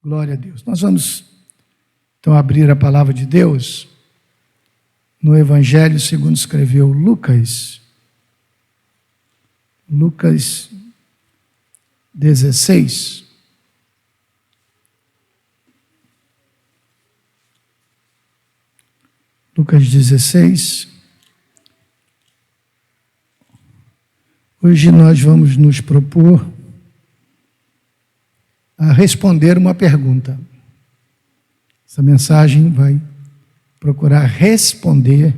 Glória a Deus. Nós vamos, então, abrir a palavra de Deus no Evangelho segundo escreveu Lucas. Lucas 16. Lucas 16. Hoje nós vamos nos propor a responder uma pergunta. Essa mensagem vai procurar responder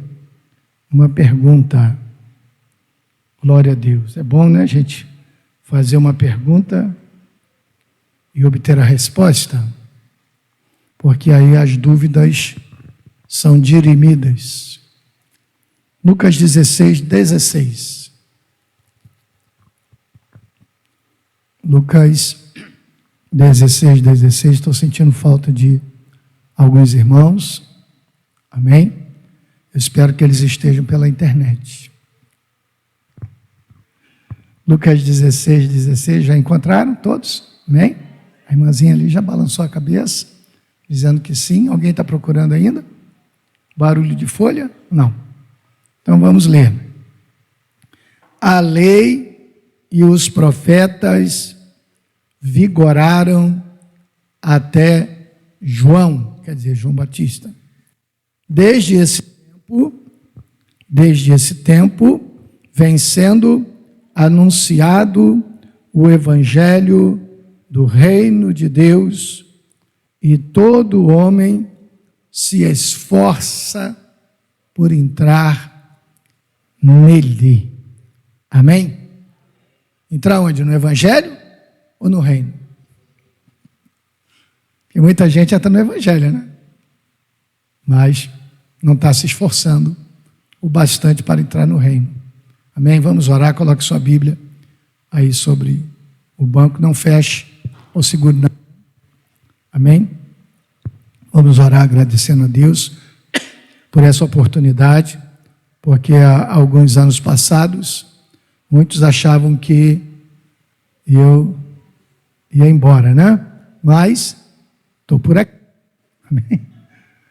uma pergunta. Glória a Deus. É bom, né, gente, fazer uma pergunta e obter a resposta, porque aí as dúvidas são dirimidas. Lucas 16, 16. Lucas 16, 16. Estou sentindo falta de alguns irmãos. Amém? Eu espero que eles estejam pela internet. Lucas 16, 16. Já encontraram todos? Amém? A irmãzinha ali já balançou a cabeça, dizendo que sim. Alguém está procurando ainda? Barulho de folha? Não. Então vamos ler. A lei e os profetas vigoraram até João, quer dizer, João Batista. Desde esse tempo, vem sendo anunciado o evangelho do reino de Deus, e todo homem se esforça por entrar nele. Amém? Entrar onde? No evangelho ou no reino? Porque muita gente entra no evangelho, né? Mas não está se esforçando o bastante para entrar no reino. Amém? Vamos orar. Coloque sua Bíblia aí sobre o banco. Não feche ou segure na... Amém? Vamos orar agradecendo a Deus por essa oportunidade, porque há alguns anos passados, muitos achavam que eu ia embora, né? Mas estou por aqui. Amém?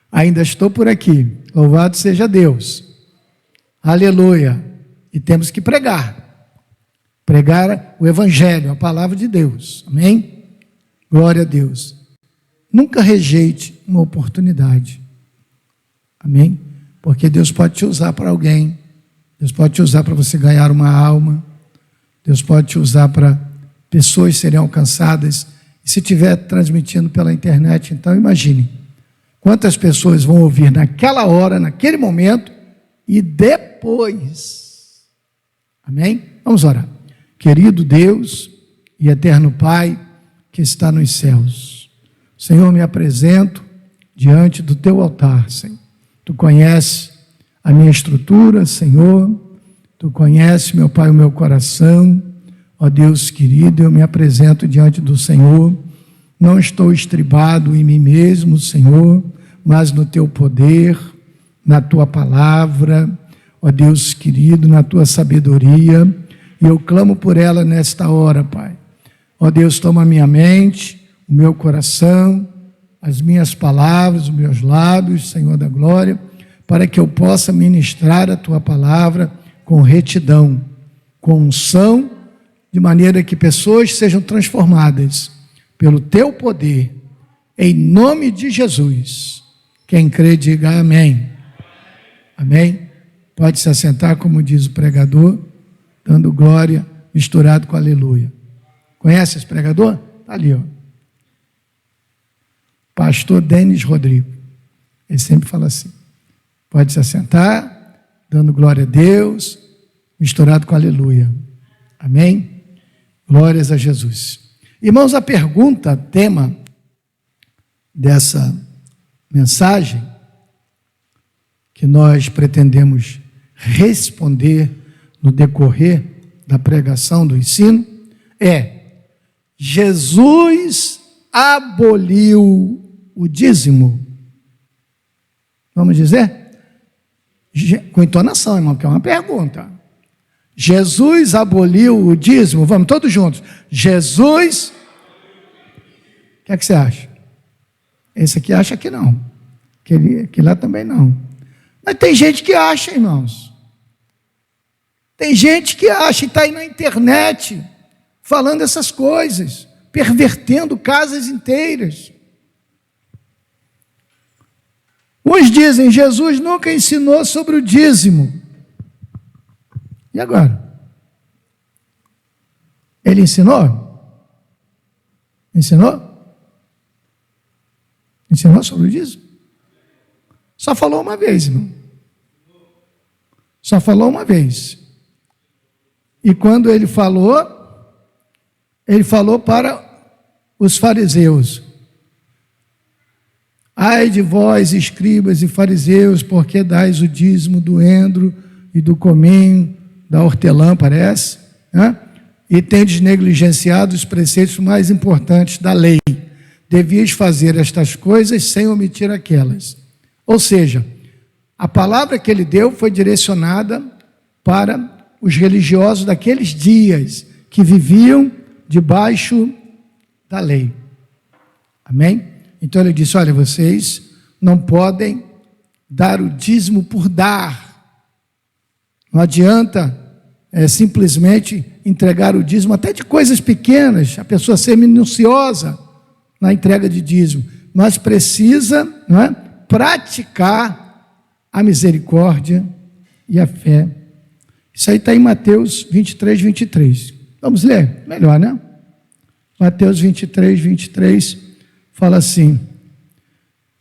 Ainda estou por aqui. Louvado seja Deus. Aleluia. E temos que pregar. Pregar o evangelho, a palavra de Deus. Amém? Glória a Deus. Nunca rejeite uma oportunidade. Amém? Porque Deus pode te usar para alguém. Deus pode te usar para você ganhar uma alma. Deus pode te usar para pessoas serem alcançadas. E se estiver transmitindo pela internet, então imagine quantas pessoas vão ouvir naquela hora, naquele momento e depois. Amém? Vamos orar. Querido Deus e eterno Pai que está nos céus, Senhor, me apresento diante do teu altar, Senhor. Tu conheces a minha estrutura, Senhor. Tu conheces, meu Pai, o meu coração. Ó Deus querido, eu me apresento diante do Senhor. Não estou estribado em mim mesmo, Senhor, mas no teu poder, na tua palavra, ó Deus querido, na tua sabedoria. E eu clamo por ela nesta hora, Pai. Ó Deus, toma a minha mente, o meu coração, as minhas palavras, os meus lábios, Senhor da glória, para que eu possa ministrar a tua palavra com retidão, com unção, de maneira que pessoas sejam transformadas pelo teu poder, em nome de Jesus. Quem crê, diga amém. Amém? Pode se assentar, como diz o pregador, dando glória, misturado com aleluia. Conhece esse pregador? Está ali, ó. Pastor Denis Rodrigo. Ele sempre fala assim. Pode se assentar, dando glória a Deus, misturado com aleluia. Amém? Glórias a Jesus. Irmãos, a pergunta, tema dessa mensagem, que nós pretendemos responder no decorrer da pregação, do ensino, é: Jesus aboliu o dízimo? Vamos dizer? Com entonação, irmão, porque é uma pergunta. Jesus aboliu o dízimo? Vamos todos juntos. Jesus... O que é que você acha? Esse aqui acha que não. Que lá também não. Mas tem gente que acha, irmãos. Tem gente que acha e está aí na internet falando essas coisas, pervertendo casas inteiras. Uns dizem, Jesus nunca ensinou sobre o dízimo. E agora? Ele ensinou? Ensinou? Ensinou sobre o dízimo? Só falou uma vez, irmão. Só falou uma vez. E quando ele falou para os fariseus. Ai de vós, escribas e fariseus, porque dais o dízimo do endro e do cominho, da hortelã, parece, né? E tendes negligenciado os preceitos mais importantes da lei. Devias fazer estas coisas sem omitir aquelas. Ou seja, a palavra que ele deu foi direcionada para os religiosos daqueles dias que viviam debaixo da lei. Amém? Então ele disse, olha, vocês não podem dar o dízimo por dar. Não adianta simplesmente entregar o dízimo, até de coisas pequenas, a pessoa ser minuciosa na entrega de dízimo, mas precisa, não é, praticar a misericórdia e a fé. Isso aí está em Mateus 23, 23. Vamos ler? Melhor, né? Mateus 23, 23, fala assim,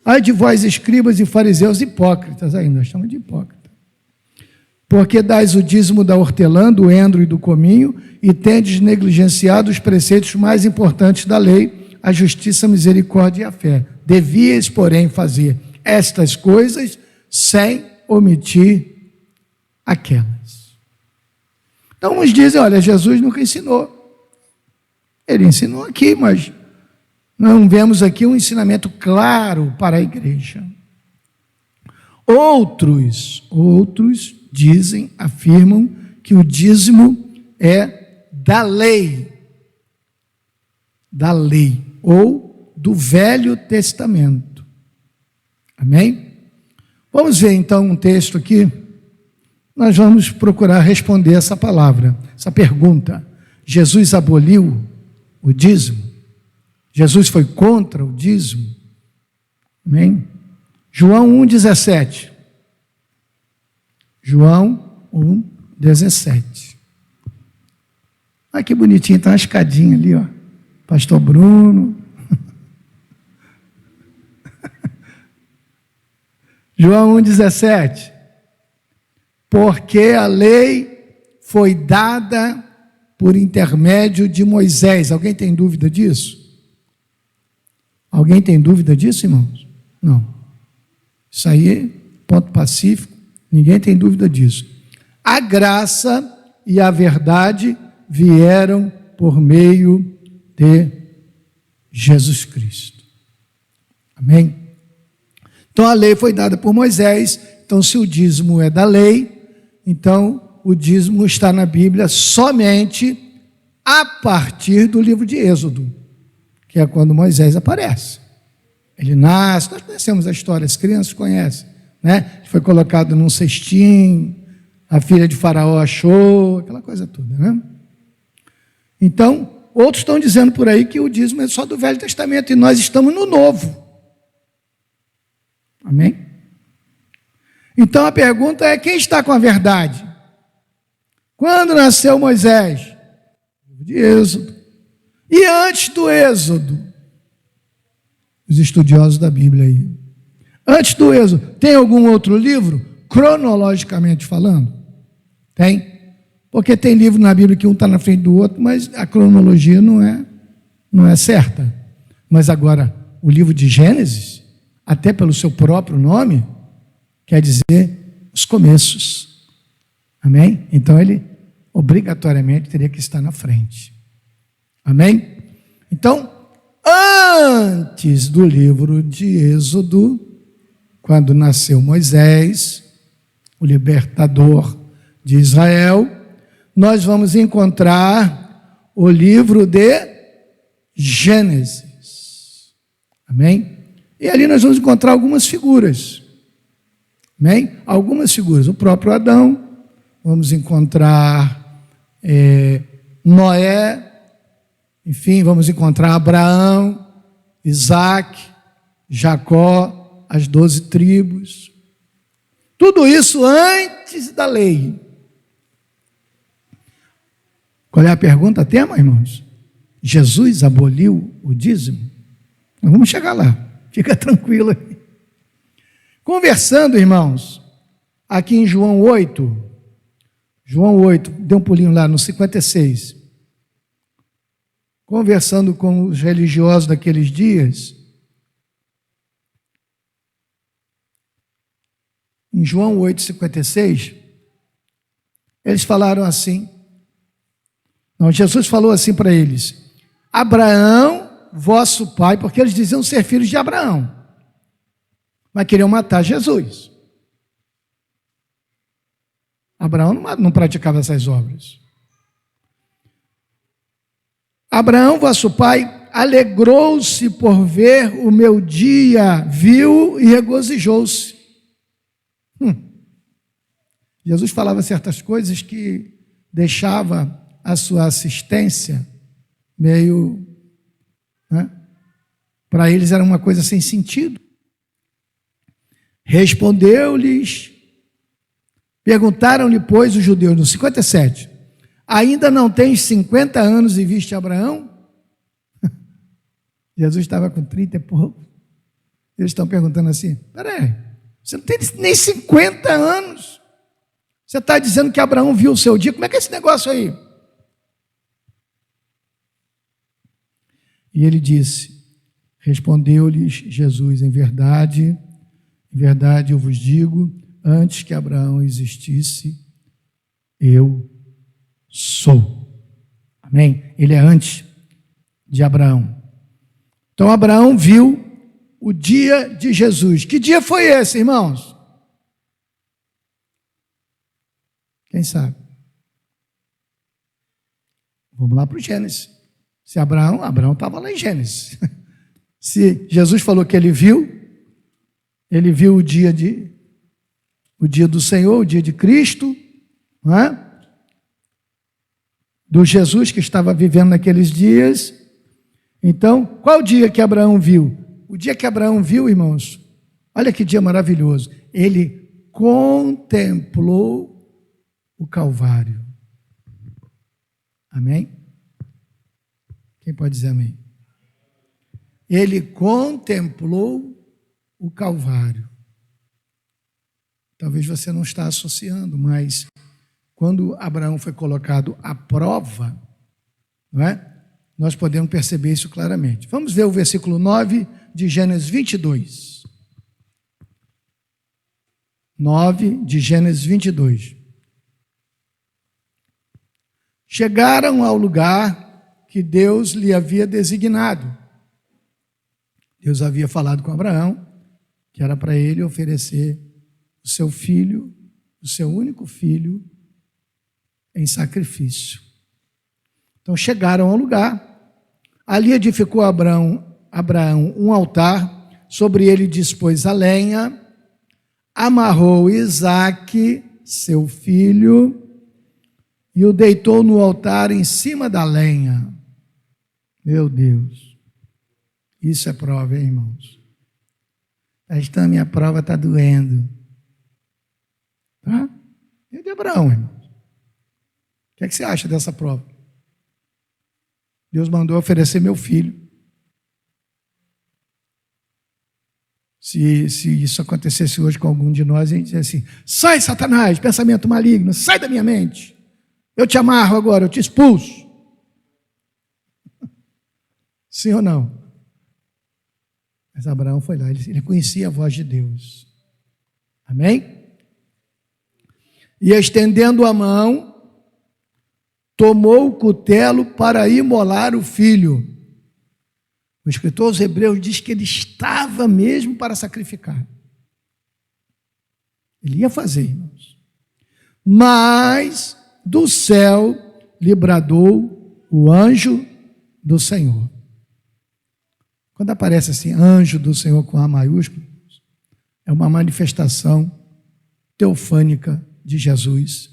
ai de vós, escribas e fariseus hipócritas, ainda chamam de hipócrita, porque dais o dízimo da hortelã, do endro e do cominho, e tendes negligenciado os preceitos mais importantes da lei, a justiça, a misericórdia e a fé. Devias, porém, fazer estas coisas sem omitir aquelas. Então uns dizem, olha, Jesus nunca ensinou. Ele ensinou aqui, mas não vemos aqui um ensinamento claro para a igreja. Outros dizem, afirmam que o dízimo é da lei, ou do Velho Testamento. Amém? Vamos ver então um texto aqui. Nós vamos procurar responder essa palavra, essa pergunta. Jesus aboliu o dízimo? Jesus foi contra o dízimo? Amém? João 1,17. João 1,17. Olha que bonitinho, está uma escadinha ali, ó. Pastor Bruno. João 1,17. Porque a lei foi dada por intermédio de Moisés. Alguém tem dúvida disso? Alguém tem dúvida disso, irmãos? Não. Isso aí, ponto pacífico, ninguém tem dúvida disso. A graça e a verdade vieram por meio de Jesus Cristo. Amém? Então a lei foi dada por Moisés. Então se o dízimo é da lei, então o dízimo está na Bíblia somente a partir do livro de Êxodo, que é quando Moisés aparece. Ele nasce, nós conhecemos a história, as crianças conhecem, né? Ele foi colocado num cestinho, a filha de Faraó achou, aquela coisa toda, né? Então, outros estão dizendo por aí que o dízimo é só do Velho Testamento e nós estamos no Novo. Amém? Então a pergunta é, quem está com a verdade? Quando nasceu Moisés? De Êxodo. E antes do Êxodo? Os estudiosos da Bíblia aí. Antes do Êxodo, tem algum outro livro? Cronologicamente falando? Tem. Porque tem livro na Bíblia que um está na frente do outro, mas a cronologia não é certa. Mas agora, o livro de Gênesis, até pelo seu próprio nome, quer dizer os começos. Amém? Então ele obrigatoriamente teria que estar na frente. Amém? Então, antes do livro de Êxodo, quando nasceu Moisés, o libertador de Israel, nós vamos encontrar o livro de Gênesis. Amém? E ali nós vamos encontrar algumas figuras. Amém? Algumas figuras. O próprio Adão, vamos encontrar Noé, enfim, vamos encontrar Abraão, Isaac, Jacó, as 12 tribos. Tudo isso antes da lei. Qual é a pergunta tema, irmãos? Jesus aboliu o dízimo? Nós vamos chegar lá. Fica tranquilo aí. Conversando, irmãos, aqui em João 8, dê um pulinho lá no 56. Conversando com os religiosos daqueles dias, em João 8, 56, eles falaram assim, não, Jesus falou assim para eles, Abraão, vosso pai, porque eles diziam ser filhos de Abraão, mas queriam matar Jesus. Abraão não praticava essas obras. Abraão, vosso pai, alegrou-se por ver o meu dia, viu e regozijou-se. Jesus falava certas coisas que deixava a sua assistência meio, né? Para eles era uma coisa sem sentido. Respondeu-lhes, perguntaram-lhe, pois, os judeus, no 57, ainda não tens 50 anos e viste Abraão? Jesus estava com 30 e pouco. Eles estão perguntando assim, peraí, você não tem nem 50 anos. Você está dizendo que Abraão viu o seu dia, como é que é esse negócio aí? E ele disse, respondeu-lhes Jesus, em verdade eu vos digo, antes que Abraão existisse, eu sou. Amém? Ele é antes de Abraão. Então Abraão viu o dia de Jesus. Que dia foi esse, irmãos? Quem sabe? Vamos lá para o Gênesis. Se Abraão estava lá em Gênesis. Se Jesus falou que ele viu o dia do Senhor, o dia de Cristo, não é? Do Jesus que estava vivendo naqueles dias. Então, qual o dia que Abraão viu? O dia que Abraão viu, irmãos, olha que dia maravilhoso, ele contemplou o Calvário. Amém? Quem pode dizer amém? Ele contemplou o Calvário. Talvez você não está associando, mas quando Abraão foi colocado à prova, não é? Nós podemos perceber isso claramente. Vamos ver o versículo 9 de Gênesis 22. 9 de Gênesis 22. Chegaram ao lugar que Deus lhe havia designado. Deus havia falado com Abraão, que era para ele oferecer o seu filho, o seu único filho, em sacrifício. Então chegaram ao lugar, ali edificou Abraão um altar, sobre ele dispôs a lenha, amarrou Isaque, seu filho, e o deitou no altar em cima da lenha. Meu Deus, isso é prova, hein, irmãos? Pastor, minha prova está doendo. Tá? E de Abraão, irmãos? O que é que você acha dessa prova? Deus mandou oferecer meu filho. Se isso acontecesse hoje com algum de nós, a gente diz assim, sai Satanás, pensamento maligno, sai da minha mente. Eu te amarro agora, eu te expulso. Sim ou não? Mas Abraão foi lá, ele conhecia a voz de Deus. Amém? E estendendo a mão, tomou o cutelo para imolar o filho. O escritor aos Hebreus diz que ele estava mesmo para sacrificar. Ele ia fazer, irmãos. Mas do céu lhe bradou o anjo do Senhor. Quando aparece assim, anjo do Senhor com A maiúsculo, é uma manifestação teofânica de Jesus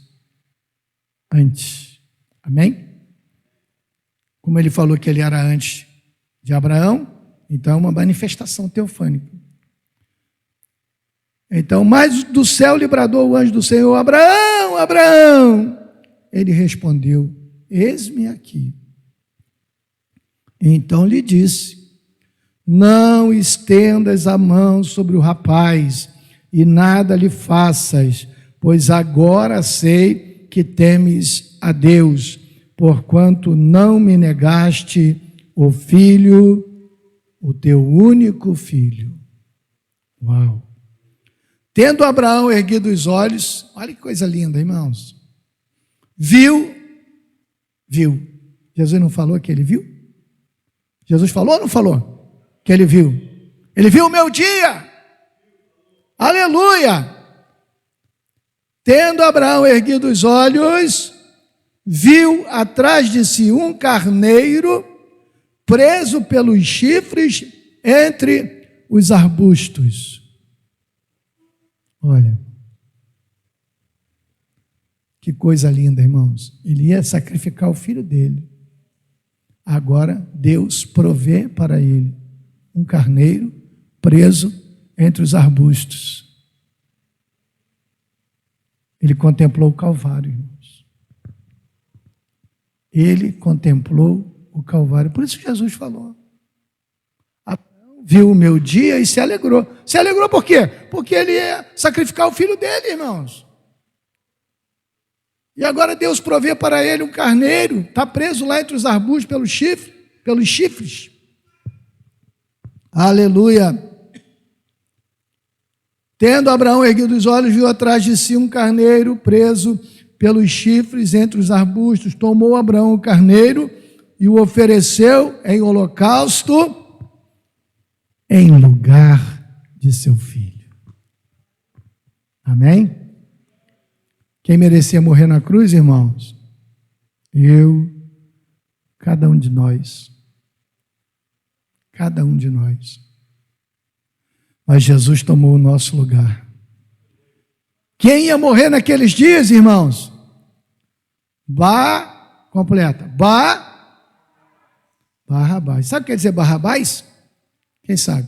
antes. Amém? Como ele falou que ele era antes de Abraão, então é uma manifestação teofânica. Então, mas do céu lhe bradou o anjo do Senhor: Abraão, Abraão. Ele respondeu: eis-me aqui. Então lhe disse: não estendas a mão sobre o rapaz e nada lhe faças, pois agora sei que temes a Deus, porquanto não me negaste o filho, o teu único filho. Uau! Tendo Abraão erguido os olhos, olha que coisa linda, irmãos. Viu. Jesus não falou que ele viu? Jesus falou ou não falou? Que ele viu. Ele viu o meu dia. Aleluia! Tendo Abraão erguido os olhos, viu atrás de si um carneiro preso pelos chifres entre os arbustos. Olha, que coisa linda, irmãos. Ele ia sacrificar o filho dele. Agora Deus provê para ele um carneiro preso entre os arbustos. Ele contemplou o Calvário, irmãos. Ele contemplou o Calvário. Por isso que Jesus falou: Abraão viu o meu dia e se alegrou. Se alegrou por quê? Porque ele ia sacrificar o filho dele, irmãos. E agora Deus provê para ele um carneiro, está preso lá entre os arbustos pelos chifres. Aleluia! Tendo Abraão erguido os olhos, viu atrás de si um carneiro preso pelos chifres entre os arbustos. Tomou Abraão o carneiro e o ofereceu em holocausto em lugar de seu filho. Amém? Quem merecia morrer na cruz, irmãos? Eu, cada um de nós. Cada um de nós. Mas Jesus tomou o nosso lugar. Quem ia morrer naqueles dias, irmãos? Barrabás. Sabe o que quer dizer Barrabás? Quem sabe?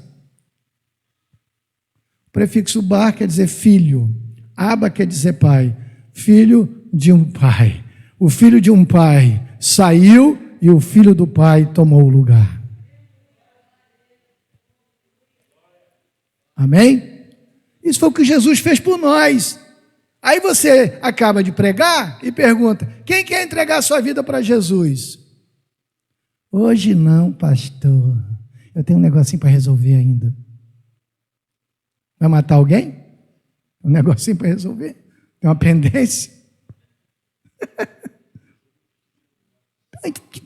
O prefixo bar quer dizer filho. Aba quer dizer pai. Filho de um pai. O filho de um pai saiu e o filho do pai tomou o lugar. Amém? Isso foi o que Jesus fez por nós. Aí você acaba de pregar e pergunta: quem quer entregar a sua vida para Jesus? Hoje não, pastor. Eu tenho um negocinho para resolver ainda. Vai matar alguém? Um negocinho para resolver? Tem uma pendência?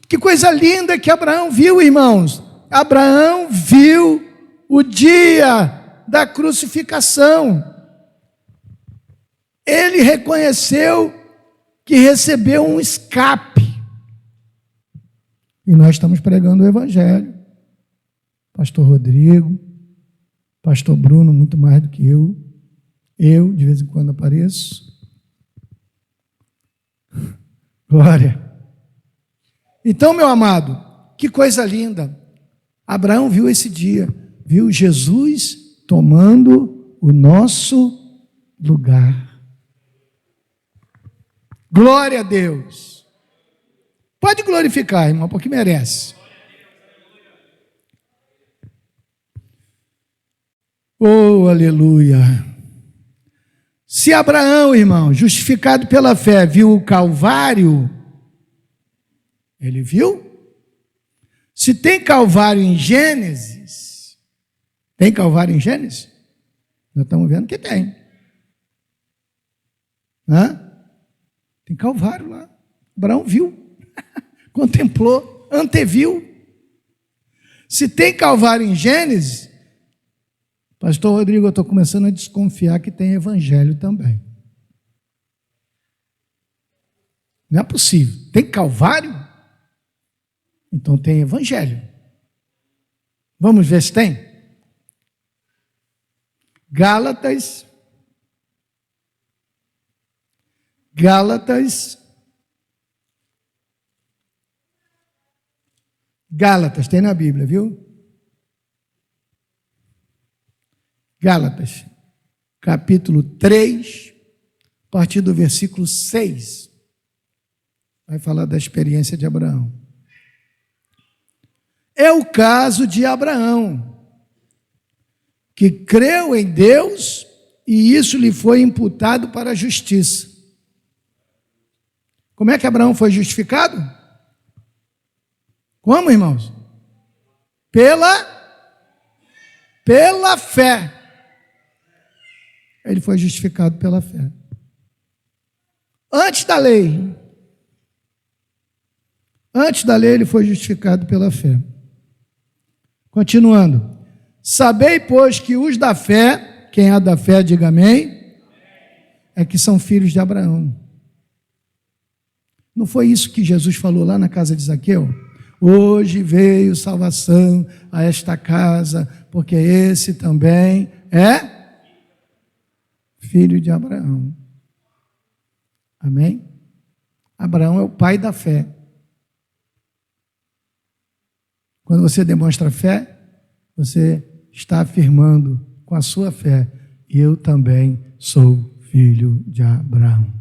Que coisa linda que Abraão viu, irmãos. Abraão viu o dia da crucificação. Ele reconheceu que recebeu um escape. E nós estamos pregando o Evangelho. Pastor Rodrigo, Pastor Bruno, muito mais do que eu. Eu, de vez em quando, apareço. Glória. Então, meu amado, que coisa linda. Abraão viu esse dia, viu Jesus tomando o nosso lugar. Glória a Deus. Pode glorificar, irmão, porque merece. Oh, aleluia. Se Abraão, irmão, justificado pela fé, viu o Calvário, ele viu? Se tem Calvário em Gênesis, tem Calvário em Gênesis? Nós estamos vendo que tem. Tem Calvário lá. Abraão viu, contemplou, anteviu. Se tem Calvário em Gênesis, Pastor Rodrigo, eu estou começando a desconfiar que tem Evangelho também. Não é possível. Tem Calvário? Então tem Evangelho. Vamos ver se tem? Gálatas. Gálatas, tem na Bíblia, viu? Gálatas, capítulo 3, a partir do versículo 6. Vai falar da experiência de Abraão. É o caso de Abraão, que creu em Deus e isso lhe foi imputado para a justiça. Como é que Abraão foi justificado? Como, irmãos? Pela fé. Ele foi justificado pela fé. Antes da lei, ele foi justificado pela fé. Continuando. Sabei, pois, que os da fé, quem é da fé, diga amém, é que são filhos de Abraão. Não foi isso que Jesus falou lá na casa de Zaqueu? Hoje veio salvação a esta casa, porque esse também é filho de Abraão. Amém? Abraão é o pai da fé. Quando você demonstra fé, você está afirmando com a sua fé, eu também sou filho de Abraão.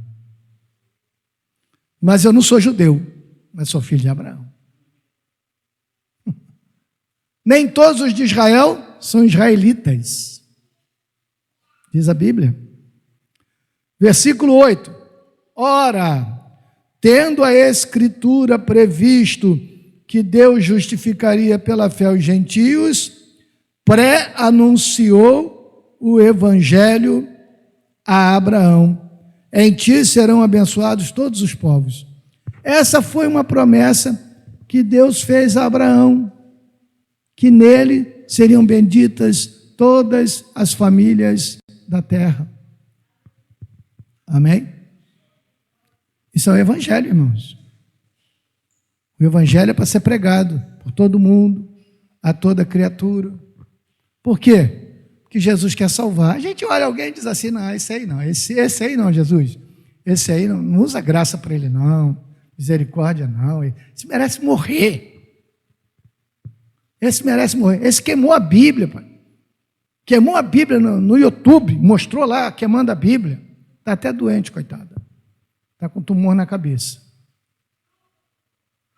Mas eu não sou judeu, mas sou filho de Abraão. Nem todos os de Israel são israelitas, diz a Bíblia. Versículo 8. Ora, tendo a Escritura previsto que Deus justificaria pela fé os gentios, pré-anunciou o Evangelho a Abraão. Em ti serão abençoados todos os povos. Essa foi uma promessa que Deus fez a Abraão, que nele seriam benditas todas as famílias da terra. Amém? Isso é o Evangelho, irmãos. O Evangelho é para ser pregado por todo mundo, a toda criatura. Por quê? Porque Jesus quer salvar. A gente olha alguém e diz assim, não, esse aí não, esse aí não, Jesus. Esse aí não usa graça para ele não, misericórdia não, esse merece morrer. Esse merece morrer. Esse queimou a Bíblia, pai. Queimou a Bíblia no YouTube, mostrou lá, queimando a Bíblia. Está até doente, coitada. Está com tumor na cabeça.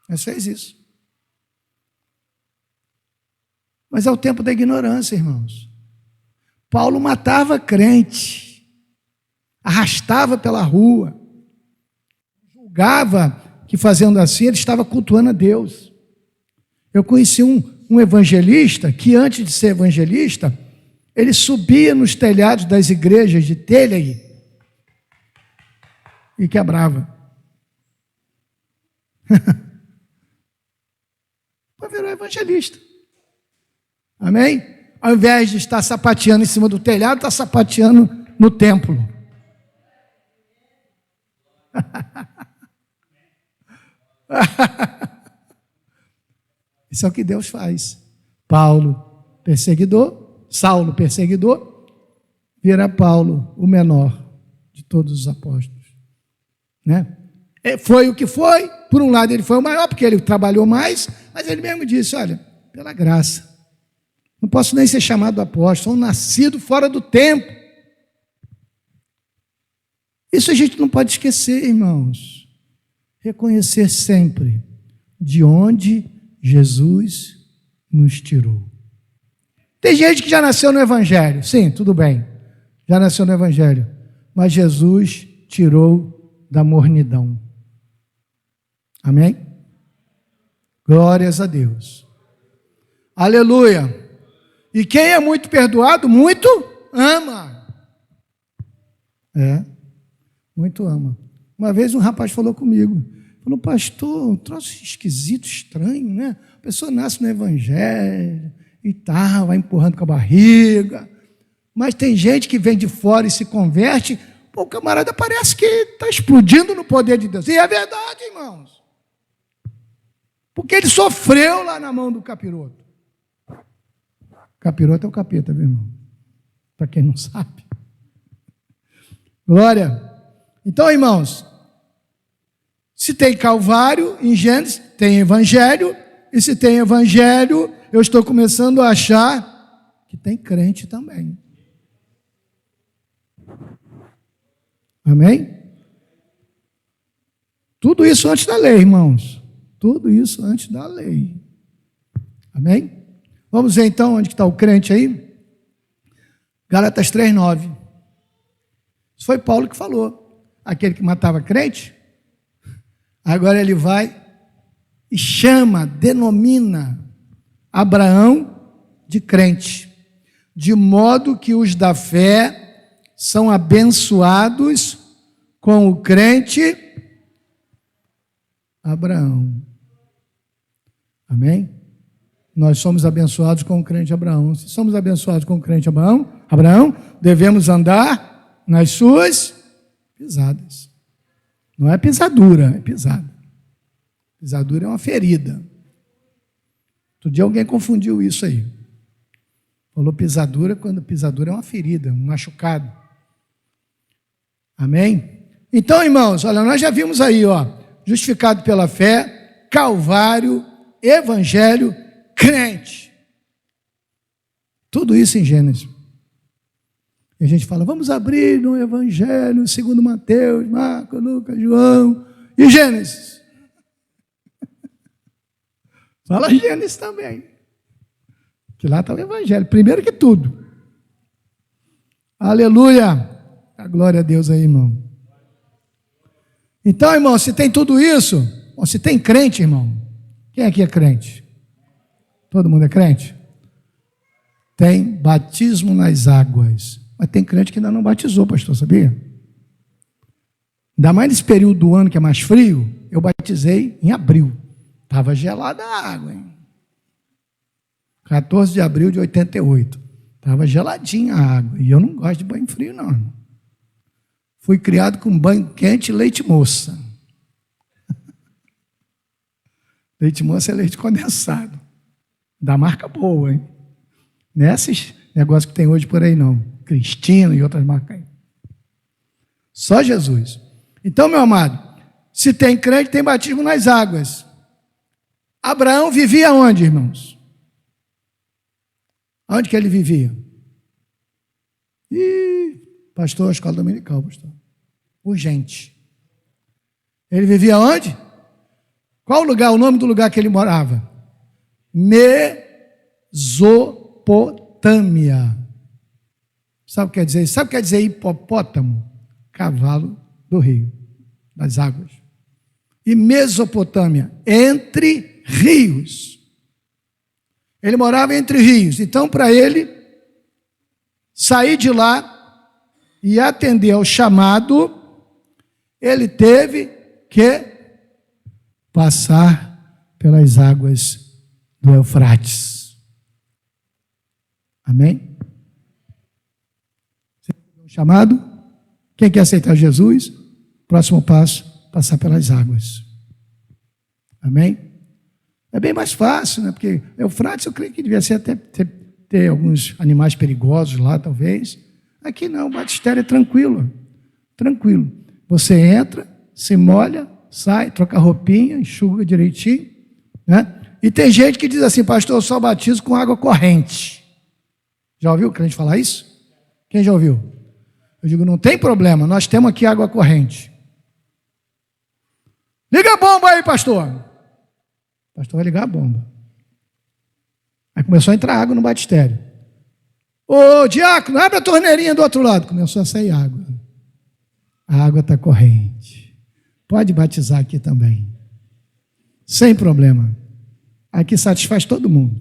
Mas fez isso. Mas é o tempo da ignorância, irmãos. Paulo matava crente, arrastava pela rua, julgava que fazendo assim ele estava cultuando a Deus. Eu conheci um evangelista que antes de ser evangelista, ele subia nos telhados das igrejas de Telha e quebrava. Para virar evangelista. Amém? Ao invés de estar sapateando em cima do telhado, está sapateando no templo. Isso é o que Deus faz. Paulo, perseguidor, Saulo, perseguidor, vira Paulo, o menor de todos os apóstolos. Né? Foi o que foi, por um lado ele foi o maior, porque ele trabalhou mais, mas ele mesmo disse, olha, pela graça, não posso nem ser chamado apóstolo, sou nascido fora do tempo. Isso a gente não pode esquecer, irmãos. Reconhecer sempre de onde Jesus nos tirou. Tem gente que já nasceu no Evangelho, sim, tudo bem, já nasceu no Evangelho, mas Jesus tirou da mornidão. Amém? Glórias a Deus. Aleluia. E quem é muito perdoado, muito ama. Muito ama. Uma vez um rapaz falou comigo, falou, pastor, um troço esquisito, estranho, né? A pessoa nasce no Evangelho e tal, vai empurrando com a barriga, mas tem gente que vem de fora e se converte, pô, o camarada parece que está explodindo no poder de Deus. E é verdade, irmãos. Porque ele sofreu lá na mão do capiroto. Capiroto é o capeta, viu, irmão? Para quem não sabe. Glória. Então, irmãos, se tem Calvário em Gênesis, tem Evangelho, e se tem Evangelho, eu estou começando a achar que tem crente também. Amém? Tudo isso antes da lei, irmãos. Tudo isso antes da lei. Amém? Vamos ver então onde está o crente aí. Gálatas 3:9. Isso foi Paulo que falou. Aquele que matava crente, agora ele vai e chama, denomina Abraão de crente, de modo que os da fé são abençoados com o crente Abraão. Amém? Nós somos abençoados com o crente Abraão. Se somos abençoados com o crente Abraão, devemos andar nas suas pisadas. Não é pisadura, é pisada. Pisadura é uma ferida. Outro dia alguém confundiu isso aí. Falou pisadura quando pisadura é uma ferida, um machucado. Amém? Então, irmãos, olha, nós já vimos aí, justificado pela fé, Calvário, Evangelho, crente. Tudo isso em Gênesis. E a gente fala, vamos abrir no Evangelho, segundo Mateus, Marcos, Lucas, João e Gênesis. Fala Gênesis também. Que lá está o Evangelho, primeiro que tudo. Aleluia. A glória a Deus aí, irmão. Então, irmão, se tem tudo isso, ou se tem crente, irmão, quem aqui é crente? Todo mundo é crente? Tem batismo nas águas. Mas tem crente que ainda não batizou, pastor, sabia? Ainda mais nesse período do ano que é mais frio, eu batizei em abril. Estava gelada a água, hein? 14 de abril de 88. Estava geladinha a água. E eu não gosto de banho frio, não, irmão. Fui criado com banho quente e leite moça. Leite moça é leite condensado. Da marca boa, hein? Não é esses negócios que tem hoje por aí, não. Cristina e outras marcas aí. Só Jesus. Então, meu amado, se tem crente, tem batismo nas águas. Abraão vivia onde, irmãos? Onde que ele vivia? Pastor, escola dominical, pastor. Urgente. Ele vivia onde? Qual lugar, o nome do lugar que ele morava? Mesopotâmia. Sabe o que quer dizer? Sabe o que quer dizer hipopótamo? Cavalo do rio, das águas. E Mesopotâmia, entre rios. Ele morava entre rios. Então, para ele sair de lá e atender ao chamado, ele teve que passar pelas águas do Eufrates. Amém? Chamado? Quem quer aceitar Jesus? Próximo passo, passar pelas águas. Amém? É bem mais fácil, né? Porque Eufrates eu creio que devia ser até ter alguns animais perigosos lá, talvez. Aqui não, o batistério é tranquilo. Tranquilo. Você entra, se molha, sai, troca a roupinha, enxuga direitinho, né? E tem gente que diz assim, pastor, eu só batizo com água corrente. Já ouviu o crente falar isso? Quem já ouviu? Eu digo, não tem problema, nós temos aqui água corrente. Liga a bomba aí, pastor. O pastor vai ligar a bomba. Aí começou a entrar água no batistério. Ô, diácono, abre a torneirinha do outro lado. Começou a sair água. A água está corrente. Pode batizar aqui também. Sem problema. Aqui satisfaz todo mundo.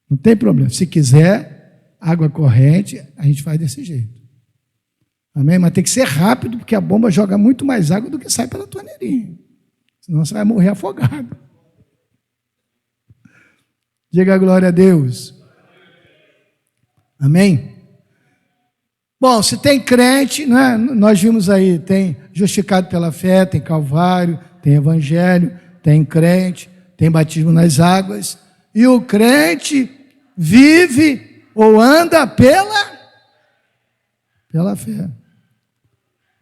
Não tem problema. Se quiser água corrente, a gente faz desse jeito. Amém? Mas tem que ser rápido, porque a bomba joga muito mais água do que sai pela torneirinha. Senão você vai morrer afogado. Diga a glória a Deus. Amém? Bom, se tem crente, né, nós vimos aí, tem justificado pela fé, tem Calvário, tem Evangelho, tem crente, tem batismo nas águas. E o crente vive ou anda pela fé.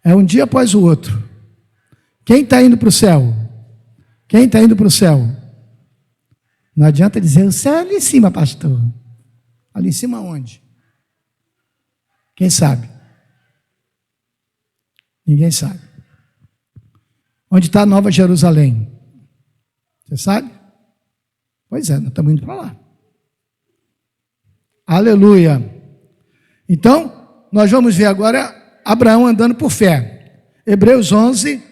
É um dia após o outro. Quem está indo para o céu? Quem está indo para o céu? Não adianta dizer, o céu é ali em cima, pastor. Ali em cima onde? Quem sabe? Ninguém sabe. Onde está a Nova Jerusalém? Você sabe? Pois é, nós estamos indo para lá. Aleluia. Então, nós vamos ver agora Abraão andando por fé. Hebreus 11,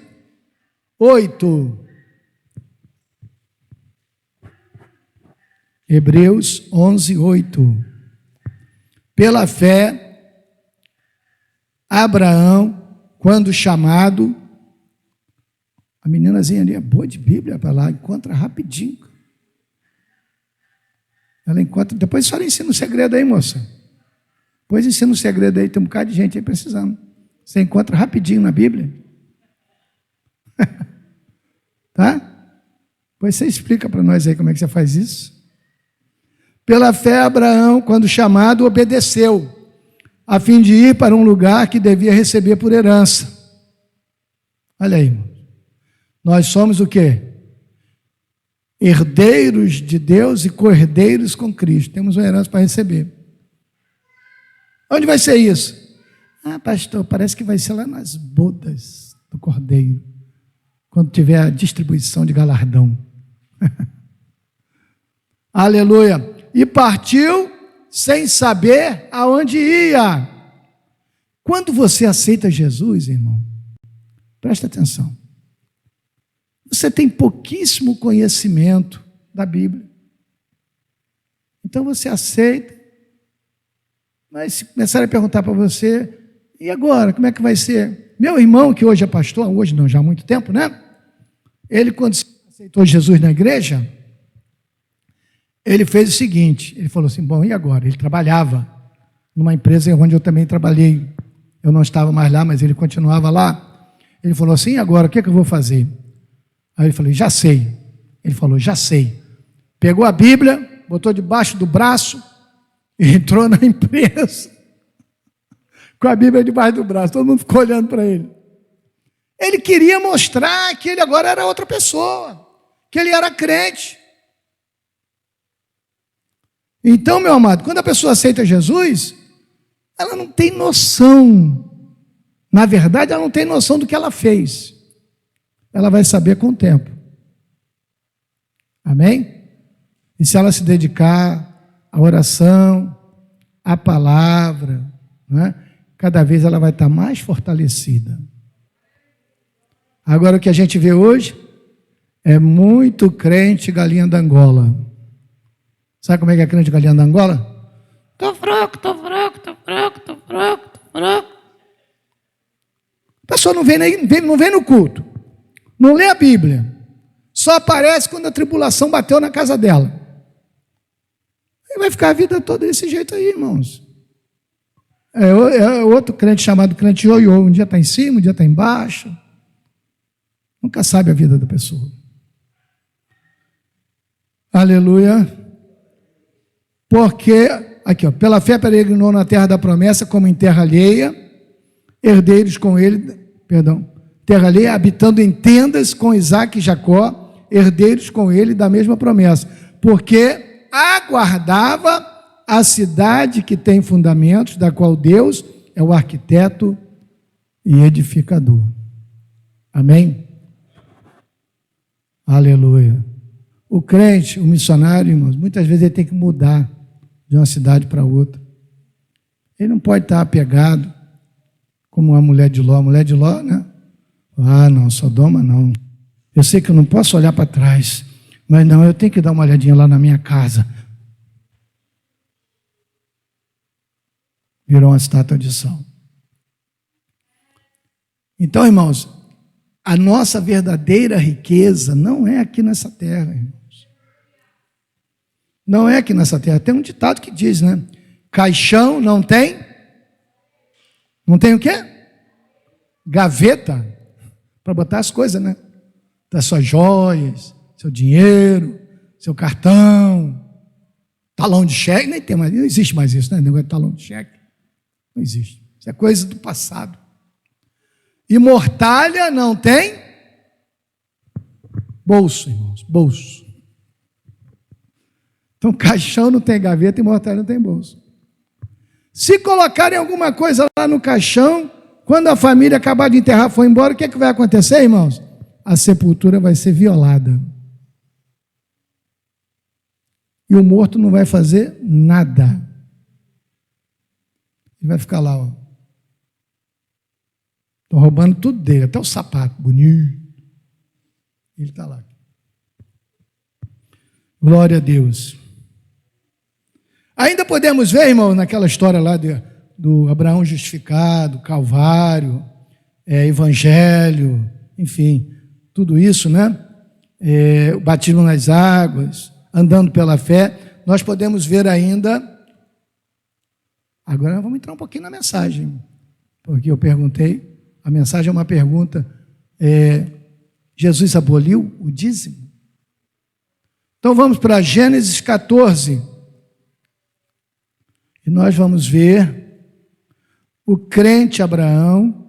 8. Hebreus 11, 8. Pela fé, Abraão, quando chamado, a meninazinha ali é boa de Bíblia, para lá, encontra rapidinho. Ela encontra, depois a senhora ensina um segredo aí, moça. Depois ensina um segredo aí, tem um bocado de gente aí precisando. Você encontra rapidinho na Bíblia. Tá? Depois você explica para nós aí como é que você faz isso. Pela fé, Abraão, quando chamado, obedeceu, a fim de ir para um lugar que devia receber por herança. Olha aí, irmão. Nós somos o quê? Herdeiros de Deus e co-herdeiros com Cristo. Temos uma herança para receber. Onde vai ser isso? Ah, pastor, parece que vai ser lá nas bodas do Cordeiro, quando tiver a distribuição de galardão. Aleluia. E partiu sem saber aonde ia. Quando você aceita Jesus, irmão, presta atenção. Você tem pouquíssimo conhecimento da Bíblia. Então você aceita, mas se começarem a perguntar para você, e agora, como é que vai ser? Meu irmão, que hoje é pastor, hoje não, já há muito tempo, né? Ele, quando aceitou Jesus na igreja, ele fez o seguinte, ele falou assim, bom, e agora? Ele trabalhava numa empresa onde eu também trabalhei. Eu não estava mais lá, mas ele continuava lá. Ele falou assim, e agora, o que é que eu vou fazer? Aí eu falei, já sei. Ele falou, já sei. Pegou a Bíblia, botou debaixo do braço e entrou na empresa com a Bíblia debaixo do braço. Todo mundo ficou olhando para ele. Ele queria mostrar que ele agora era outra pessoa, que ele era crente. Então, meu amado, quando a pessoa aceita Jesus, ela não tem noção. Na verdade, ela não tem noção do que ela fez. Ela vai saber com o tempo. Amém? E se ela se dedicar à oração, à palavra, né, cada vez ela vai estar mais fortalecida. Agora o que a gente vê hoje é muito crente galinha da Angola. Sabe como é que é crente galinha da Angola? Tô fraco, tô fraco, tô fraco, tô fraco, tô fraco. A pessoa não vem no culto. Não lê a Bíblia, só aparece quando a tribulação bateu na casa dela. E vai ficar a vida toda desse jeito aí, irmãos. É outro crente chamado crente ioiô, um dia está em cima, um dia está embaixo. Nunca sabe a vida da pessoa. Aleluia. Porque, aqui ó, pela fé peregrinou na terra da promessa, como em terra alheia, herdeiros com ele, terra alheia, habitando em tendas com Isaque e Jacó, herdeiros com ele da mesma promessa, porque aguardava a cidade que tem fundamentos, da qual Deus é o arquiteto e edificador. Amém? Aleluia. O crente, o missionário, irmãos, muitas vezes ele tem que mudar de uma cidade para outra. Ele não pode estar apegado como a mulher de Ló. A mulher de Ló, né? Ah, não, Sodoma não. Eu sei que eu não posso olhar para trás, mas não, eu tenho que dar uma olhadinha lá na minha casa. Virou uma estátua de sal. Então, irmãos, a nossa verdadeira riqueza não é aqui nessa terra, irmãos. Não é aqui nessa terra. Tem um ditado que diz, né? Caixão não tem? Não tem o quê? Gaveta. Para botar as coisas, né? Das suas joias, seu dinheiro, seu cartão. talão de cheque, nem tem mais, não existe mais isso, né? Negócio de talão de cheque. Não existe. Isso é coisa do passado. E mortalha não tem bolso, irmãos, bolso. Então, caixão não tem gaveta e mortalha não tem bolso. Se colocarem alguma coisa lá no caixão, quando a família acabar de enterrar for embora, o que vai acontecer, irmãos? A sepultura vai ser violada. E o morto não vai fazer nada. Ele vai ficar lá, ó. Estão roubando tudo dele, até o sapato, bonito. Ele está lá. Glória a Deus. Ainda podemos ver, irmão, naquela história lá do Abraão justificado, Calvário, Evangelho, enfim, tudo isso, né? O batismo nas águas, andando pela fé, nós podemos ver ainda. Agora vamos entrar um pouquinho na mensagem, porque eu perguntei, a mensagem é uma pergunta, Jesus aboliu o dízimo? Então vamos para Gênesis 14, e nós vamos ver o crente Abraão,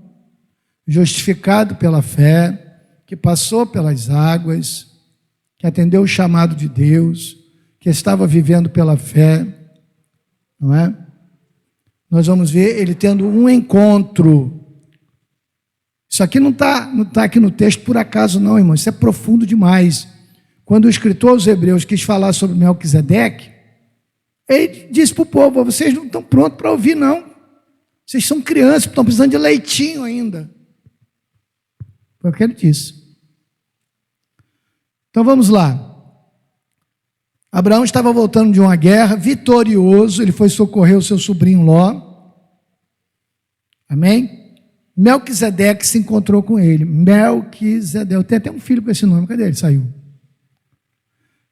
justificado pela fé, que passou pelas águas, que atendeu o chamado de Deus, que estava vivendo pela fé, não é? Nós vamos ver ele tendo um encontro. Isso aqui não está aqui no texto por acaso não, irmão, isso é profundo demais. Quando o escritor aos Hebreus quis falar sobre Melquisedeque, ele disse para o povo: vocês não estão prontos para ouvir, não. Vocês são crianças, estão precisando de leitinho ainda. Foi o que ele disse. Então vamos lá. Abraão estava voltando de uma guerra, vitorioso, ele foi socorrer o seu sobrinho Ló. Amém? Melquisedeque se encontrou com ele. Melquisedeque, eu tenho até um filho com esse nome, cadê ele? Saiu.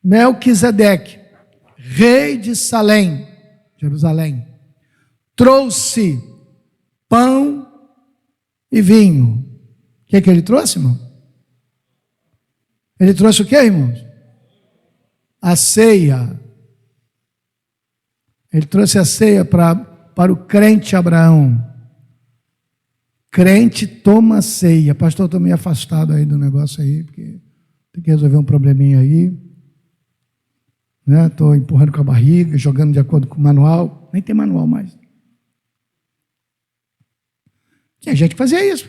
Melquisedeque, rei de Salém, Jerusalém, trouxe pão e vinho. O que ele trouxe, irmão? Ele trouxe o que, irmãos? A ceia. Ele trouxe a ceia para o crente Abraão. Crente toma ceia. Pastor, estou meio afastado aí do negócio aí, porque tem que resolver um probleminha aí. Estou empurrando com a barriga, jogando de acordo com o manual. Nem tem manual mais. Tinha gente que fazia isso.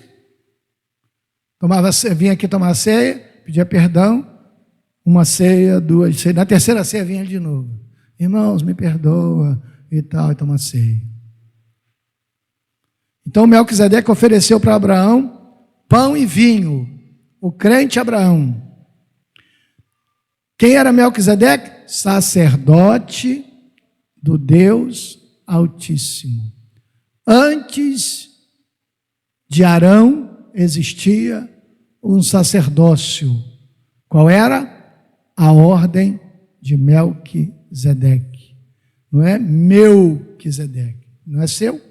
Vinha aqui tomar ceia, pedia perdão, uma ceia, duas ceias. Na terceira ceia vinha de novo. Irmãos, me perdoa e tal, e toma ceia. Então Melquisedeque ofereceu para Abraão pão e vinho, o crente Abraão. Quem era Melquisedeque? Sacerdote do Deus Altíssimo. Antes de Arão existia um sacerdócio. Qual era? A ordem de Melquisedeque. Não é Melquisedeque. Não é seu,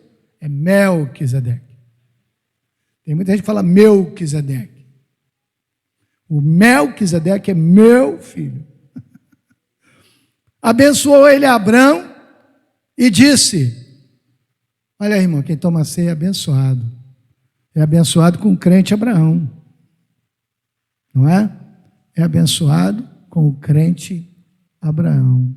é Melquisedeque. Tem muita gente que fala Melquisedeque. O Melquisedeque é meu filho. Abençoou ele a Abrão e disse: olha aí, irmão, quem toma ceia é abençoado. É abençoado com o crente Abraão. Não é? É abençoado com o crente Abraão.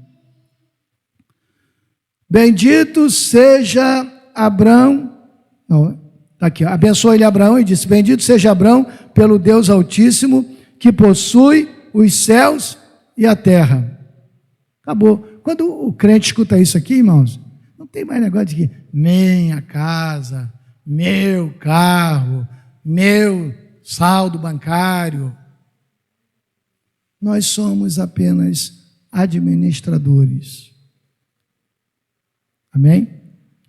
Bendito seja Abrão. Não, está aqui. Abençoou ele Abraão e disse: bendito seja Abrão pelo Deus Altíssimo, que possui os céus e a terra. Acabou. Quando o crente escuta isso aqui, irmãos, não tem mais negócio de que minha casa, meu carro, meu saldo bancário. Nós somos apenas administradores. Amém?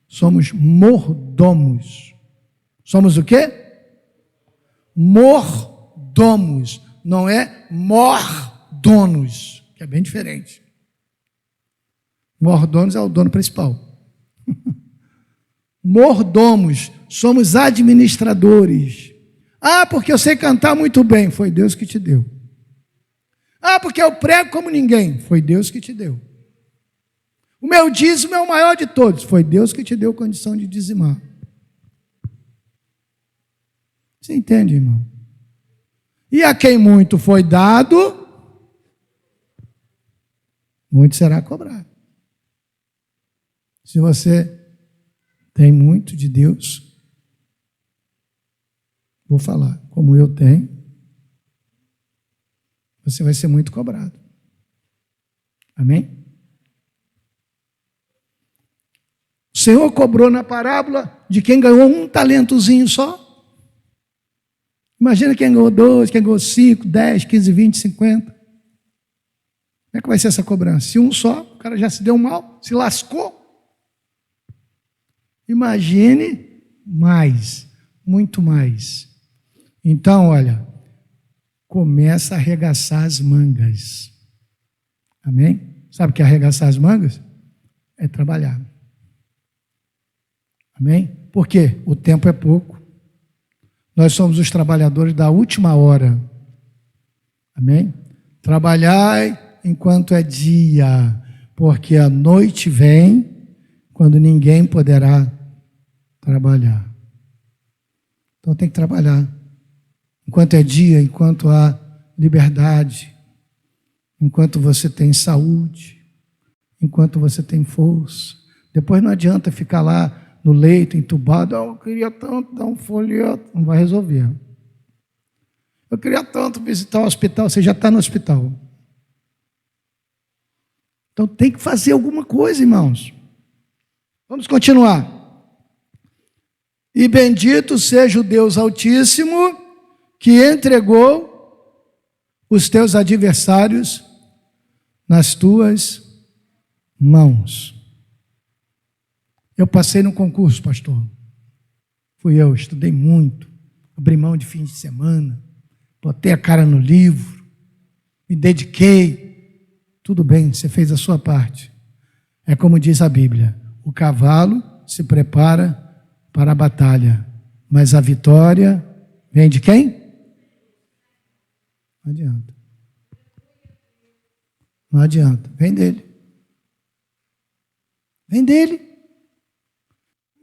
Somos mordomos. Somos o quê? Mordomos. Não é mordonos, que é bem diferente. Mordomos é o dono principal. Mordomos, somos administradores. Ah, porque eu sei cantar muito bem. Foi Deus que te deu. Ah, porque eu prego como ninguém. Foi Deus que te deu. O meu dízimo é o maior de todos. Foi Deus que te deu condição de dizimar. Você entende, irmão? E a quem muito foi dado, muito será cobrado. Se você tem muito de Deus, vou falar, como eu tenho, você vai ser muito cobrado. Amém? O Senhor cobrou na parábola de quem ganhou um talentozinho só. Imagina quem ganhou 2, quem ganhou 5, 10, 15, 20, 50. Como é que vai ser essa cobrança? Se um só, o cara já se deu mal, se lascou. Imagine mais, muito mais. Então, olha, começa a arregaçar as mangas. Amém? Sabe o que é arregaçar as mangas? É trabalhar. Amém? Por quê? O tempo é pouco. Nós somos os trabalhadores da última hora. Amém? Trabalhai enquanto é dia, porque a noite vem quando ninguém poderá trabalhar. Então tem que trabalhar. Enquanto é dia, enquanto há liberdade, enquanto você tem saúde, enquanto você tem força. Depois não adianta ficar lá no leito, entubado. Eu queria tanto dar um folheto. Não vai resolver. Eu queria tanto visitar o hospital. Você já está no hospital. Então tem que fazer alguma coisa, irmãos. Vamos continuar. E bendito seja o Deus Altíssimo, que entregou os teus adversários nas tuas mãos. Eu passei no concurso, pastor. Fui eu, estudei muito, abri mão de fim de semana, botei a cara no livro, me dediquei. Tudo bem, você fez a sua parte. É como diz a Bíblia, o cavalo se prepara para a batalha, mas a vitória vem de quem? Não adianta. Não adianta, vem dele. Vem dele.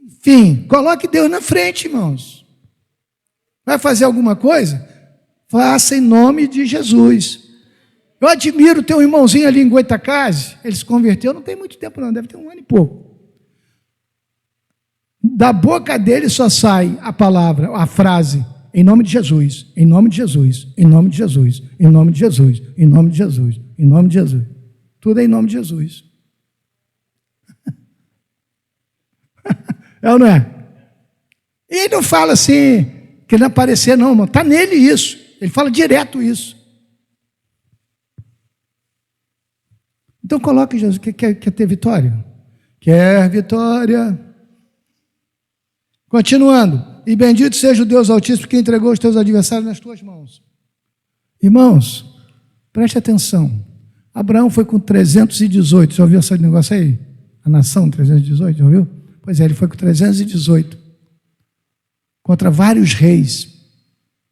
Enfim, coloque Deus na frente, irmãos. Vai fazer alguma coisa? Faça em nome de Jesus. Eu admiro ter um irmãozinho ali em Goitacazes, ele se converteu, não tem muito tempo não, deve ter 1 ano e pouco. Da boca dele só sai a palavra, a frase, em nome de Jesus, em nome de Jesus, em nome de Jesus, em nome de Jesus, em nome de Jesus, em nome de Jesus. Tudo é em nome de Jesus. É ou não é? E ele não fala assim, querendo aparecer, não, irmão. Está nele isso. Ele fala direto isso. Então coloque Jesus. Quer ter vitória? Quer vitória? Continuando. E bendito seja o Deus Altíssimo que entregou os teus adversários nas tuas mãos. Irmãos, preste atenção. Abraão foi com 318. Já ouviu esse negócio aí? A nação 318, já ouviu? Pois é, ele foi com 318 contra vários reis.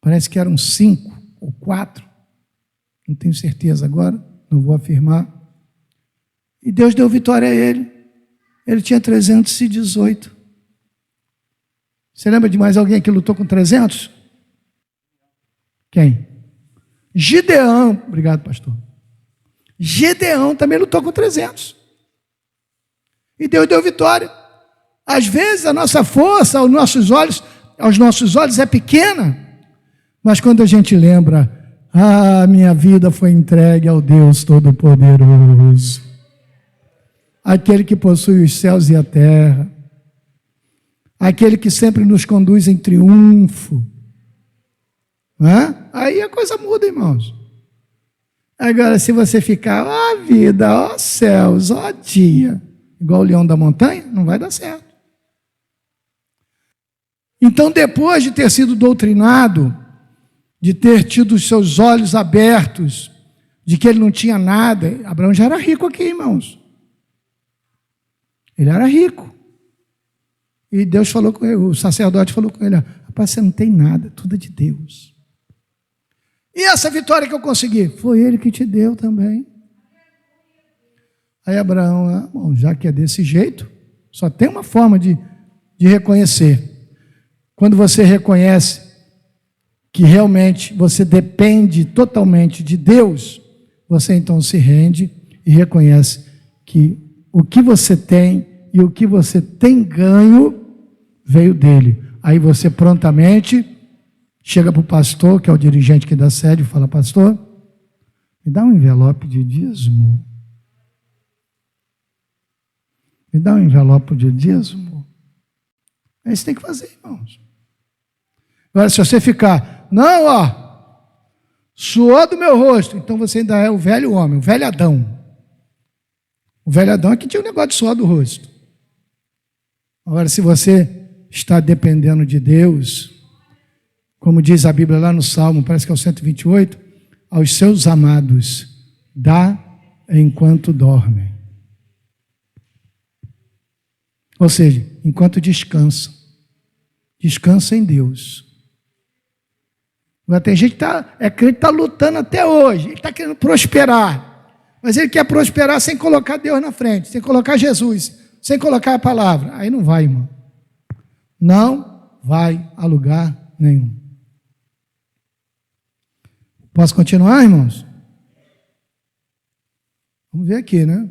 Parece que eram 5 ou 4. Não tenho certeza agora, não vou afirmar. E Deus deu vitória a ele. Ele tinha 318. Você lembra de mais alguém que lutou com 300? Quem? Gideão. Obrigado, pastor. Gideão também lutou com 300. E Deus deu vitória. Às vezes a nossa força aos nossos olhos é pequena, mas quando a gente lembra, minha vida foi entregue ao Deus Todo-Poderoso, aquele que possui os céus e a terra, aquele que sempre nos conduz em triunfo, não é? Aí a coisa muda, irmãos. Agora, se você ficar, vida, céus, dia, igual o leão da montanha, não vai dar certo. Então, depois de ter sido doutrinado, de ter tido os seus olhos abertos, de que ele não tinha nada, Abraão já era rico aqui, irmãos. Ele era rico. E Deus falou com ele, o sacerdote falou com ele, rapaz, você não tem nada, tudo é de Deus. E essa vitória que eu consegui? Foi ele que te deu também. Aí Abraão, bom, já que é desse jeito, só tem uma forma de reconhecer. Quando você reconhece que realmente você depende totalmente de Deus, você então se rende e reconhece que o que você tem e o que você tem ganho veio dele. Aí você prontamente chega para o pastor, que é o dirigente que dá sede, e fala: pastor, me dá um envelope de dízimo. Me dá um envelope de dízimo. É isso que tem que fazer, irmãos. Agora, se você ficar, não, suor do meu rosto, então você ainda é o velho homem, o velho Adão. O velho Adão é que tinha um negócio de suor do rosto. Agora, se você está dependendo de Deus, como diz a Bíblia lá no Salmo, parece que é o 128, aos seus amados dá enquanto dormem. Ou seja, enquanto descansam. Descansa em Deus. Agora tem gente que está lutando até hoje, ele está querendo prosperar, mas ele quer prosperar sem colocar Deus na frente, sem colocar Jesus, sem colocar a palavra. Aí não vai, irmão. Não vai a lugar nenhum. Posso continuar, irmãos? Vamos ver aqui, né?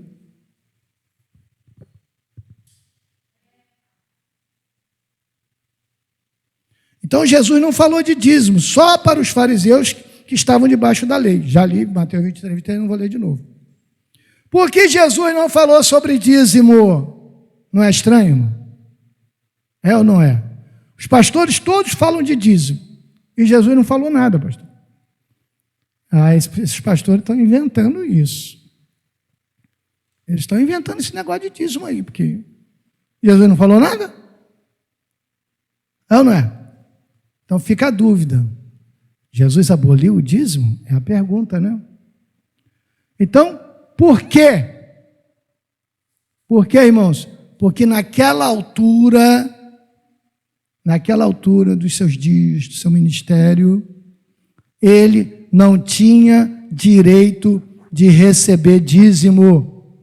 Então Jesus não falou de dízimo só para os fariseus que estavam debaixo da lei. Já li Mateus 23, 23, não vou ler de novo. Por que Jesus não falou sobre dízimo? Não é estranho, irmão? É ou não é? Os pastores todos falam de dízimo. E Jesus não falou nada, pastor. Esses pastores estão inventando isso. Eles estão inventando esse negócio de dízimo aí, porque Jesus não falou nada? É ou não é? Então fica a dúvida. Jesus aboliu o dízimo? É a pergunta, né? Então, por quê? Por quê, irmãos? Porque naquela altura dos seus dias, do seu ministério, ele não tinha direito de receber dízimo,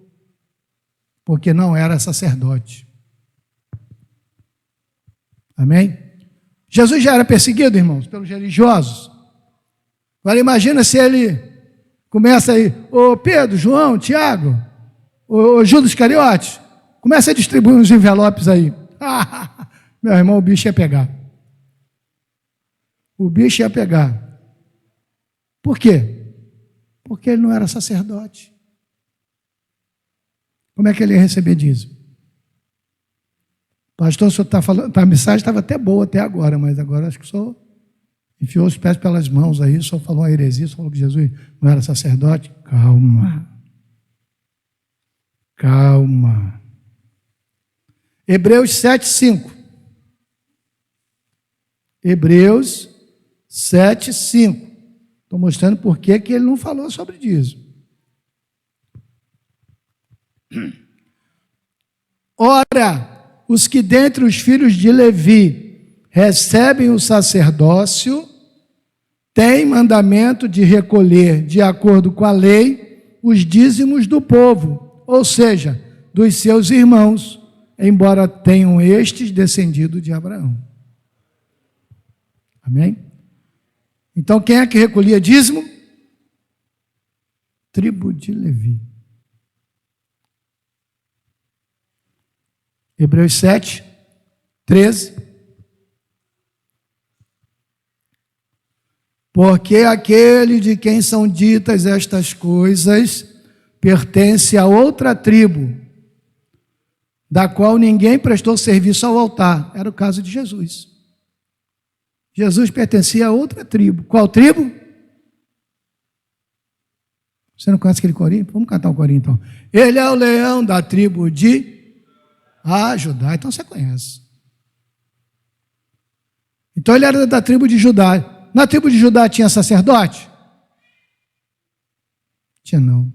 porque não era sacerdote. Amém? Jesus já era perseguido, irmãos, pelos religiosos. Agora imagina se ele começa aí, ô Pedro, João, Tiago, ô Judas Iscariote, começa a distribuir uns envelopes aí. Meu irmão, o bicho ia pegar. O bicho ia pegar. Por quê? Porque ele não era sacerdote. Como é que ele ia receber dízimo? Pastor, o senhor está falando, a mensagem estava até boa até agora, mas agora acho que o senhor enfiou os pés pelas mãos aí, o senhor falou uma heresia, o senhor falou que Jesus não era sacerdote. Calma. Calma. Hebreus 7:5. Hebreus 7:5. Estou mostrando por que ele não falou sobre dízimo. Ora, os que dentre os filhos de Levi recebem o sacerdócio, têm mandamento de recolher, de acordo com a lei, os dízimos do povo, ou seja, dos seus irmãos, embora tenham estes descendido de Abraão. Amém? Então, quem é que recolhia dízimo? Tribo de Levi. Hebreus 7, 13. Porque aquele de quem são ditas estas coisas pertence a outra tribo, da qual ninguém prestou serviço ao altar. Era o caso de Jesus. Jesus pertencia a outra tribo. Qual tribo? Você não conhece aquele corinho? Vamos cantar o corinho então. Ele é o leão da tribo de Judá. Então você conhece. Então ele era da tribo de Judá. Na tribo de Judá tinha sacerdote? Tinha não.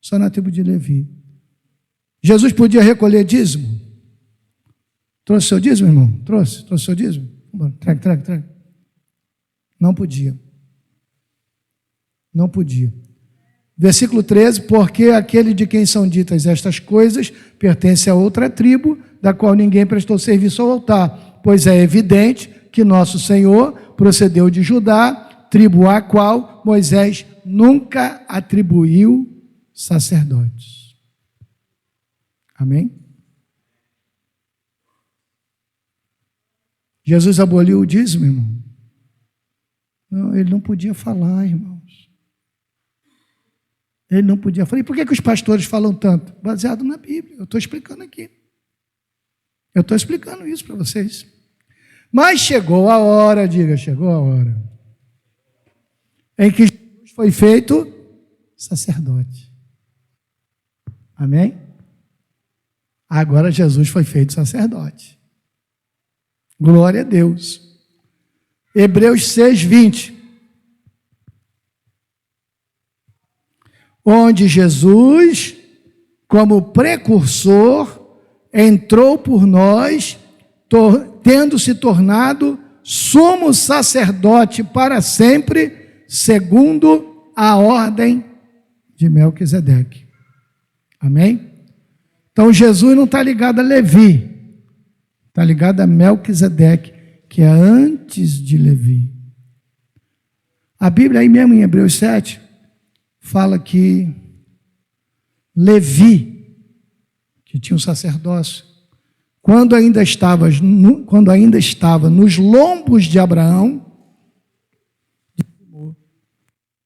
Só na tribo de Levi. Jesus podia recolher dízimo? Trouxe seu dízimo, irmão? Trouxe seu dízimo? Traga. Não podia. Não podia. Versículo 13, porque aquele de quem são ditas estas coisas pertence a outra tribo, da qual ninguém prestou serviço ao altar, pois é evidente que nosso Senhor procedeu de Judá, tribo à qual Moisés nunca atribuiu sacerdotes. Amém? Jesus aboliu o dízimo, irmão? Não, ele não podia falar, irmãos. Ele não podia falar. E por que os pastores falam tanto? Baseado na Bíblia. Eu estou explicando aqui. Eu estou explicando isso para vocês. Mas chegou a hora, diga, chegou a hora, em que Jesus foi feito sacerdote. Amém? Agora Jesus foi feito sacerdote. Glória a Deus. Hebreus 6:20. Onde Jesus, como precursor, entrou por nós, tendo se tornado sumo sacerdote para sempre, segundo a ordem de Melquisedeque. Amém? Então Jesus não está ligado a Levi, está ligado a Melquisedeque, que é antes de Levi. A Bíblia aí mesmo em Hebreus 7 fala que Levi, que tinha um sacerdócio, quando ainda estava nos lombos de Abraão,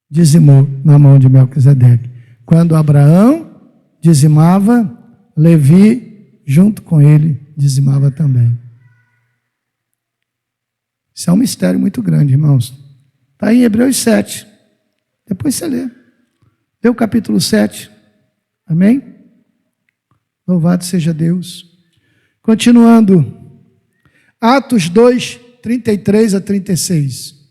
dizimou na mão de Melquisedeque. Quando Abraão dizimava, Levi, junto com ele, dizimava também. Isso é um mistério muito grande, irmãos. Está em Hebreus 7. Depois você lê. Lê o capítulo 7. Amém? Louvado seja Deus. Continuando. Atos 2, 33 a 36.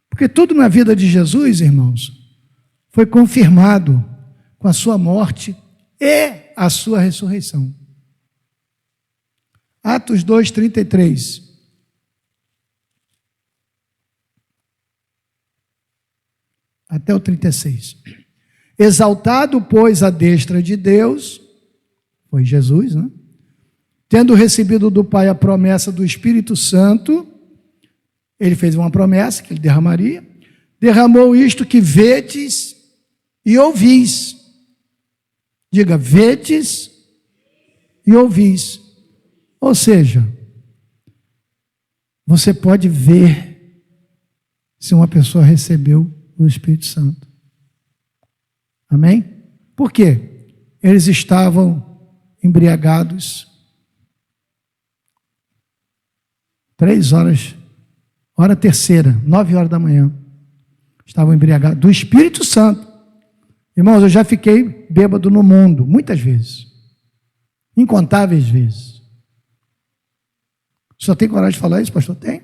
Porque tudo na vida de Jesus, irmãos, foi confirmado com a sua morte e a sua ressurreição. Atos 2, 33. Até o 36. Exaltado, pois, à destra de Deus, foi Jesus, né? Tendo recebido do Pai a promessa do Espírito Santo, ele fez uma promessa que ele derramaria, derramou isto que vedes e ouvis. Diga, vedes e ouvis. Ou seja, você pode ver se uma pessoa recebeu o Espírito Santo. Amém? Por quê? Eles estavam embriagados. 3 horas, hora terceira, 9 horas da manhã. Estavam embriagados do Espírito Santo. Irmãos, eu já fiquei bêbado no mundo, muitas vezes. Incontáveis vezes. Só tem coragem de falar isso, pastor? Tem.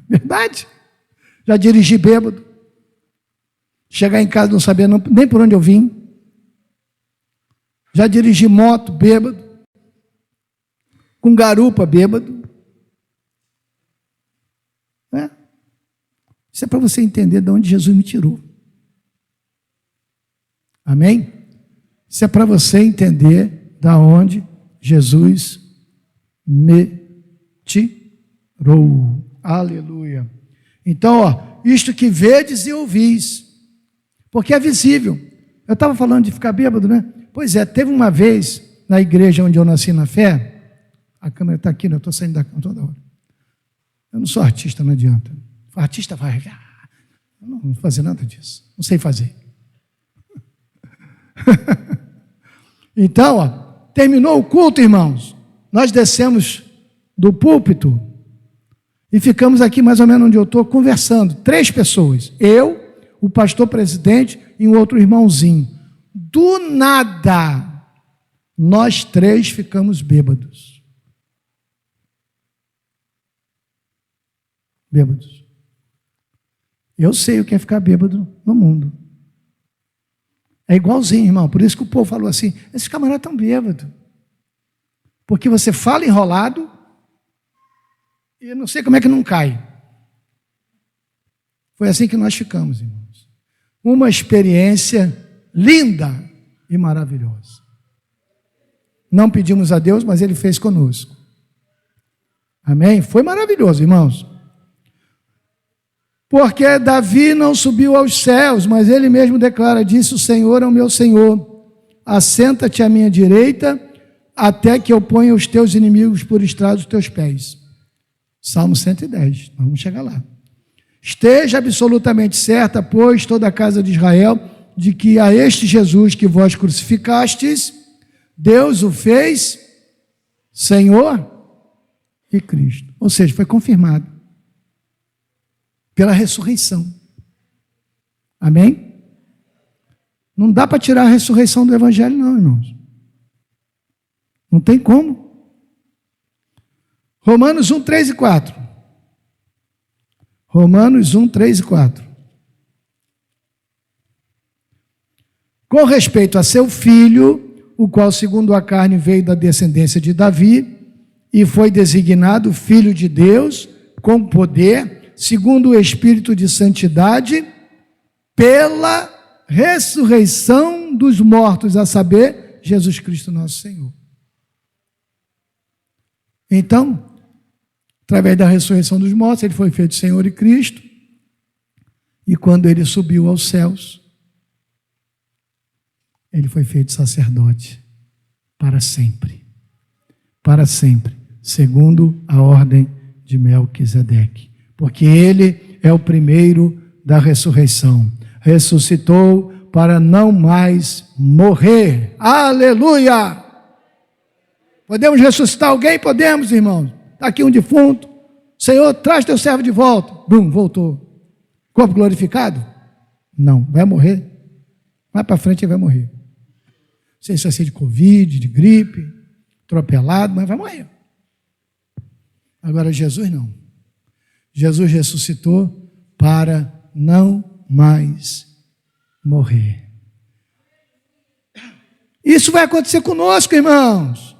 Verdade. Já dirigi bêbado. Chegar em casa não sabia nem por onde eu vim. Já dirigi moto bêbado. Com garupa bêbado. Isso é para você entender de onde Jesus me tirou. Amém? Isso é para você entender de onde Jesus me tirou. Aleluia. Então, isto que vedes e ouvis, porque é visível. Eu estava falando de ficar bêbado, né? Pois é, teve uma vez na igreja onde eu nasci na fé, a câmera está aqui, né? Eu estou saindo da câmera toda hora. Eu não sou artista, não adianta. Artista vai, eu não vou fazer nada disso, não sei fazer. Então, terminou o culto, irmãos. Nós descemos do púlpito e ficamos aqui mais ou menos onde eu estou conversando. 3 pessoas, eu, o pastor presidente e um outro irmãozinho. Do nada, nós 3 ficamos bêbados. Bêbados. Eu sei o que é ficar bêbado no mundo. É igualzinho, irmão. Por isso que o povo falou assim, esses camaradas estão bêbados. Porque você fala enrolado e eu não sei como é que não cai. Foi assim que nós ficamos, irmãos. Uma experiência linda e maravilhosa. Não pedimos a Deus, mas Ele fez conosco. Amém? Foi maravilhoso, irmãos. Porque Davi não subiu aos céus, mas ele mesmo declara, disse: o Senhor é o meu Senhor, assenta-te à minha direita, até que eu ponha os teus inimigos por estrado dos teus pés. Salmo 110, vamos chegar lá. Esteja absolutamente certa, pois, toda a casa de Israel, de que a este Jesus que vós crucificastes, Deus o fez Senhor e Cristo. Ou seja, foi confirmado pela ressurreição. Amém? Não dá para tirar a ressurreição do Evangelho, não, irmãos. Não tem como. Romanos 1, 3 e 4. Romanos 1, 3 e 4. Com respeito a seu filho, o qual, segundo a carne, veio da descendência de Davi, e foi designado Filho de Deus, com poder, segundo o Espírito de Santidade, pela ressurreição dos mortos, a saber, Jesus Cristo nosso Senhor. Então, através da ressurreição dos mortos, Ele foi feito Senhor e Cristo, e quando Ele subiu aos céus, Ele foi feito sacerdote para sempre, segundo a ordem de Melquisedeque, porque Ele é o primeiro da ressurreição, ressuscitou para não mais morrer. Aleluia! Podemos ressuscitar alguém? Podemos, irmãos. Está aqui um defunto. Senhor, traz teu servo de volta. Bum, voltou. Corpo glorificado? Não, vai morrer. Mais para frente ele vai morrer. Não sei se vai ser de Covid, de gripe, atropelado, mas vai morrer. Agora Jesus não. Jesus ressuscitou para não mais morrer. Isso vai acontecer conosco, irmãos.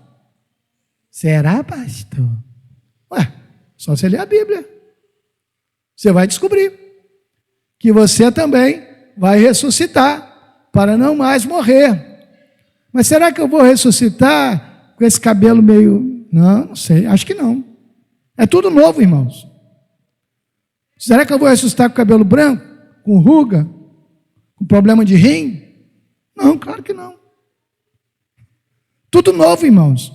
Será, pastor? Ué, só você ler a Bíblia. Você vai descobrir que você também vai ressuscitar para não mais morrer. Mas será que eu vou ressuscitar com esse cabelo meio... Não sei, acho que não. É tudo novo, irmãos. Será que eu vou ressuscitar com cabelo branco? Com ruga? Com problema de rim? Não, claro que não. Tudo novo, irmãos.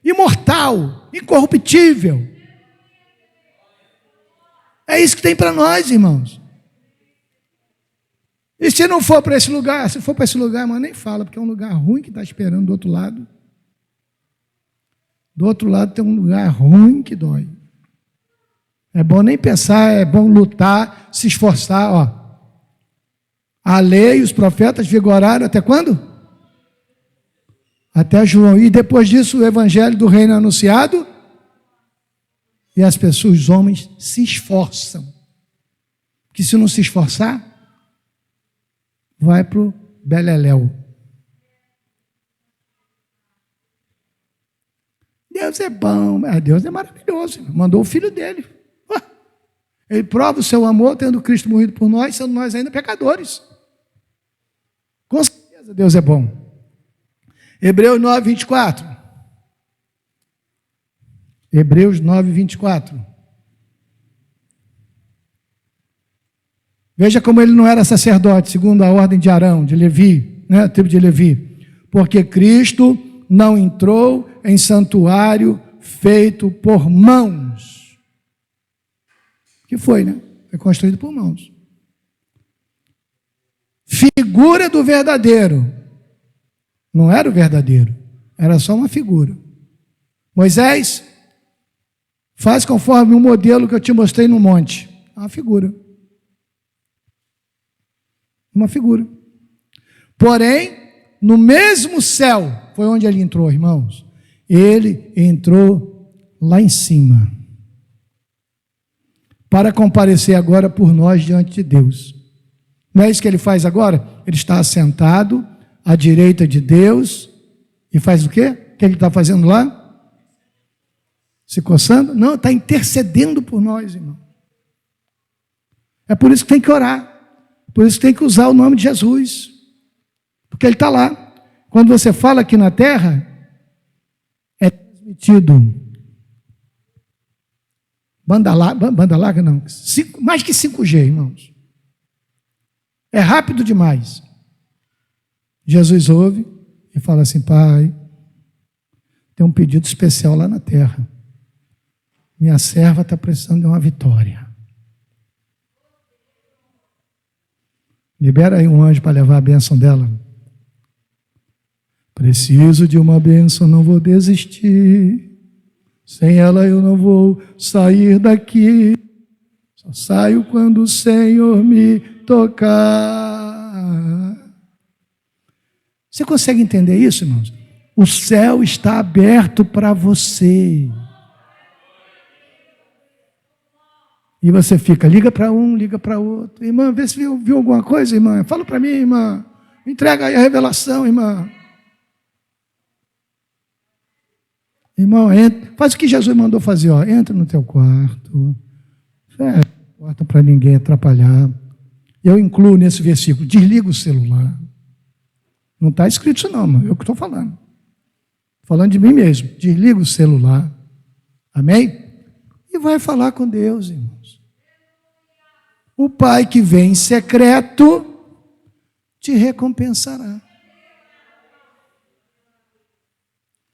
Imortal, incorruptível. É isso que tem para nós, irmãos. E se não for para esse lugar, se for para esse lugar, mas nem fala, porque é um lugar ruim que está esperando do outro lado. Do outro lado tem um lugar ruim que dói. É bom nem pensar, é bom lutar, se esforçar, ó. A lei e os profetas vigoraram até quando? Até João. E depois disso o evangelho do reino é anunciado. E as pessoas, os homens, se esforçam. Porque se não se esforçar, vai para o beleléu. Deus é bom. Deus é maravilhoso. Mandou o filho dele. Ele prova o seu amor, tendo Cristo morrido por nós, sendo nós ainda pecadores. Com certeza Deus é bom. Hebreus 9, 24. Hebreus 9, 24. Veja como ele não era sacerdote, segundo a ordem de Arão, de Levi, né, a tribo de Levi. Porque Cristo não entrou em santuário feito por mãos. Que foi, né? Foi construído por mãos. Figura do verdadeiro. Não era o verdadeiro, era só uma figura. Moisés, faz conforme o modelo que eu te mostrei no monte. Uma figura. Uma figura. Porém, no mesmo céu, foi onde ele entrou, irmãos. Ele entrou lá em cima. Para comparecer agora por nós diante de Deus. Não é isso que ele faz agora? Ele está assentado à direita de Deus, e faz o quê? O que ele está fazendo lá? Se coçando? Não, está intercedendo por nós, irmão. É por isso que tem que orar. Por isso que tem que usar o nome de Jesus. Porque Ele está lá. Quando você fala aqui na terra, é transmitido. Banda larga não. Mais que 5G, irmãos. É rápido demais. Jesus ouve e fala assim: Pai, tem um pedido especial lá na terra. Minha serva está precisando de uma vitória. Libera aí um anjo para levar a bênção dela. Preciso de uma bênção, não vou desistir. Sem ela eu não vou sair daqui. Só saio quando o Senhor me tocar. Você consegue entender isso, irmãos? O céu está aberto para você. E você fica, liga para um, liga para outro. Irmã, vê se viu alguma coisa, irmã. Fala para mim, irmã. Entrega aí a revelação, irmã. Irmão, entra, faz o que Jesus mandou fazer, ó. Entra no teu quarto. Fecha a porta para ninguém atrapalhar. Eu incluo nesse versículo, desliga o celular. Não está escrito isso não, irmão. Eu que estou falando. Falando de mim mesmo. Desliga o celular. Amém? E vai falar com Deus, irmãos. O Pai que vem em secreto te recompensará.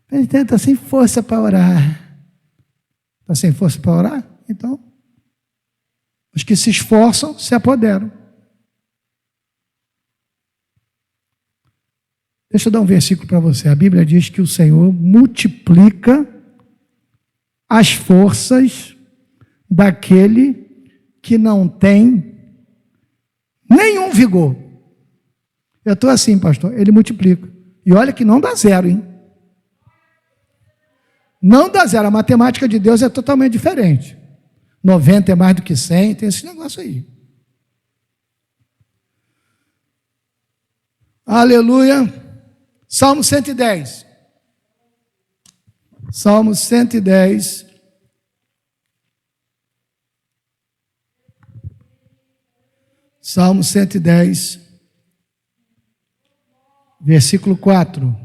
Ele tenta sem força para orar. Está sem força para orar? Então, os que se esforçam se apoderam. Deixa eu dar um versículo para você. A Bíblia diz que o Senhor multiplica as forças daquele que não tem nenhum vigor. Eu estou assim, pastor, ele multiplica. E olha que não dá zero, hein? Não dá zero. A matemática de Deus é totalmente diferente. 90 é mais do que 100, tem esse negócio aí. Aleluia. Salmo 110. Salmo 110. Salmo 110, versículo 4.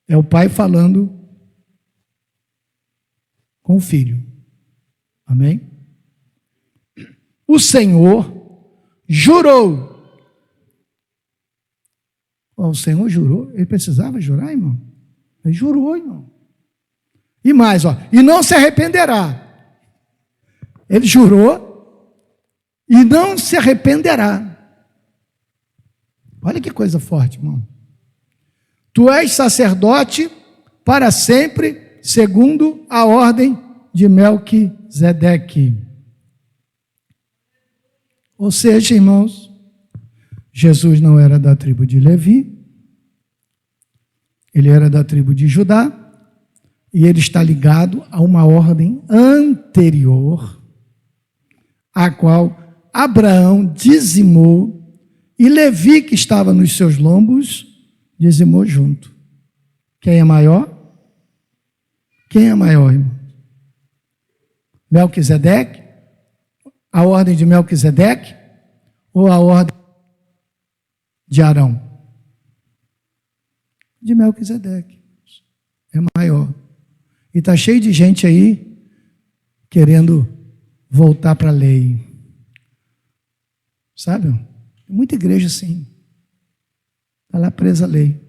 É o pai falando com o filho. Amém? O Senhor jurou. O Senhor jurou. Ele precisava jurar, irmão? Ele jurou, irmão. E mais, ó. E não se arrependerá. Ele jurou e não se arrependerá. Olha que coisa forte, irmão. Tu és sacerdote para sempre, segundo a ordem de Melquisedeque. Ou seja, irmãos, Jesus não era da tribo de Levi, ele era da tribo de Judá, e ele está ligado a uma ordem anterior, a qual Abraão dizimou, e Levi, que estava nos seus lombos, dizimou junto. Quem é maior? Quem é maior, irmão? Melquisedeque? A ordem de Melquisedeque? Ou a ordem de Arão? De Melquisedeque. É maior. E está cheio de gente aí querendo voltar para a lei. Sabe? Muita igreja assim. Está lá presa a lei.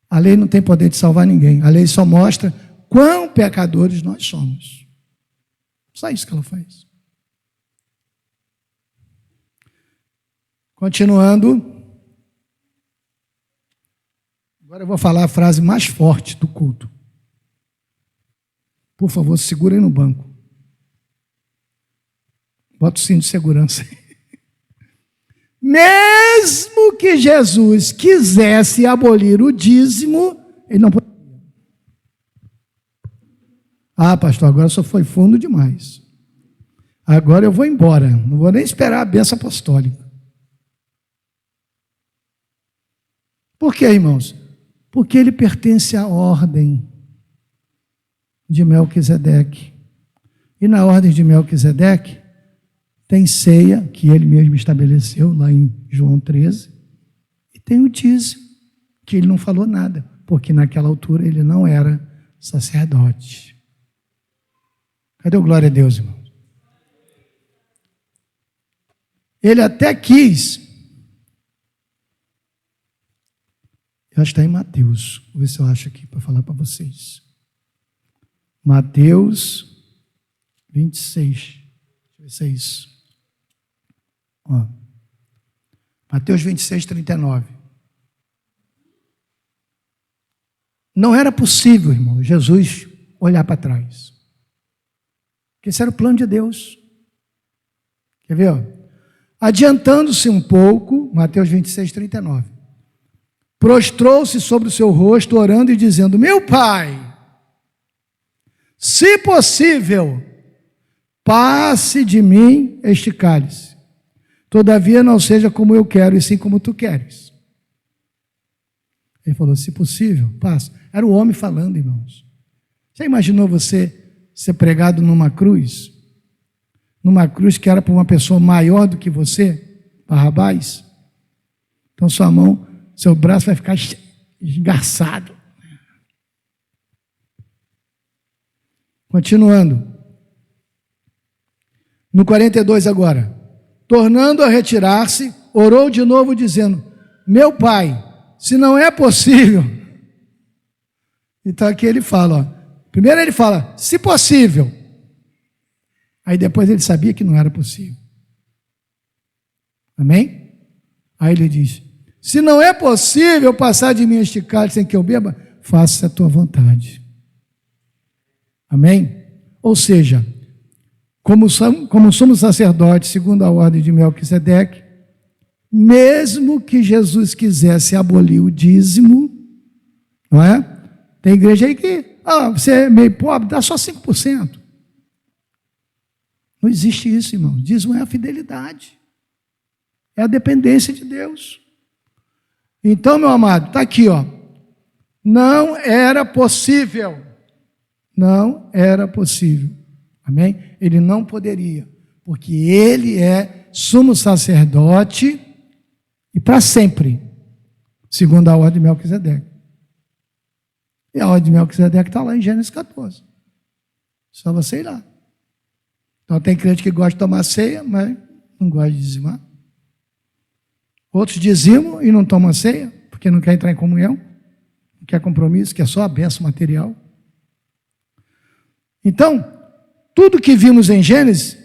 A lei não tem poder de salvar ninguém. A lei só mostra quão pecadores nós somos. Só isso que ela faz. Continuando. Agora eu vou falar a frase mais forte do culto. Por favor, segura aí no banco. Bota o cinto de segurança aí. Mesmo que Jesus quisesse abolir o dízimo, ele não poderia. Ah, pastor, agora só foi fundo demais. Agora eu vou embora, não vou nem esperar a bênção apostólica. Por quê, irmãos? Porque ele pertence à ordem. de Melquisedeque. E na ordem de Melquisedeque, tem ceia, que ele mesmo estabeleceu lá em João 13, e tem o dízimo, que ele não falou nada, porque naquela altura ele não era sacerdote. Cadê o glória a Deus, irmão? Ele até quis, eu acho que está em Mateus, vou ver se eu acho aqui para falar para vocês. Mateus 26, deixa eu ver se é isso. Ó. Mateus 26, 39. Não era possível, irmão, Jesus olhar para trás. Porque esse era o plano de Deus. Quer ver? Ó? Adiantando-se um pouco, Mateus 26, 39. Prostrou-se sobre o seu rosto, orando e dizendo: meu Pai, se possível, passe de mim este cálice. Todavia não seja como eu quero, e sim como tu queres. Ele falou: se possível, passe. Era o homem falando, irmãos. Já imaginou você ser pregado numa cruz? Numa cruz que era para uma pessoa maior do que você, Barrabás? Então sua mão, seu braço vai ficar esgarçado. Continuando. No 42 agora. Tornando a retirar-se, orou de novo dizendo: meu Pai, se não é possível. Então aqui ele fala, ó. Primeiro ele fala, se possível. Aí depois ele sabia que não era possível. Amém? Aí ele diz: se não é possível passar de mim este cálice sem que eu beba, faça a tua vontade. Amém? Ou seja, como somos sacerdotes, segundo a ordem de Melquisedeque, mesmo que Jesus quisesse abolir o dízimo, não é? Tem igreja aí que, você é meio pobre, dá só 5%. Não existe isso, irmão. Dízimo é a fidelidade. É a dependência de Deus. Então, meu amado, está aqui, ó. Não era possível. Não era possível. Amém? Ele não poderia, porque ele é sumo sacerdote e para sempre, segundo a ordem de Melquisedeque. E a ordem de Melquisedeque está lá em Gênesis 14. Só você ir lá. Então tem crente que gosta de tomar ceia, mas não gosta de dizimar. Outros dizimam e não tomam ceia, porque não quer entrar em comunhão, não quer compromisso, quer só a bênção material. Então, tudo que vimos em Gênesis,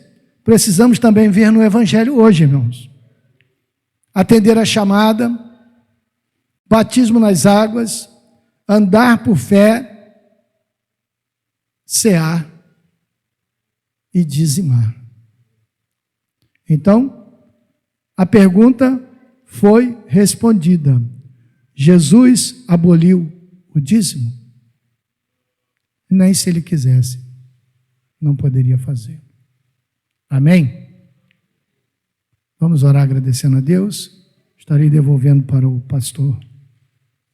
precisamos também ver no Evangelho hoje, irmãos. Atender a chamada, batismo nas águas, andar por fé, cear e dizimar. Então, a pergunta foi respondida. Jesus aboliu o dízimo? Nem se ele quisesse, não poderia fazer. Amém? Vamos orar agradecendo a Deus. Estarei devolvendo para o pastor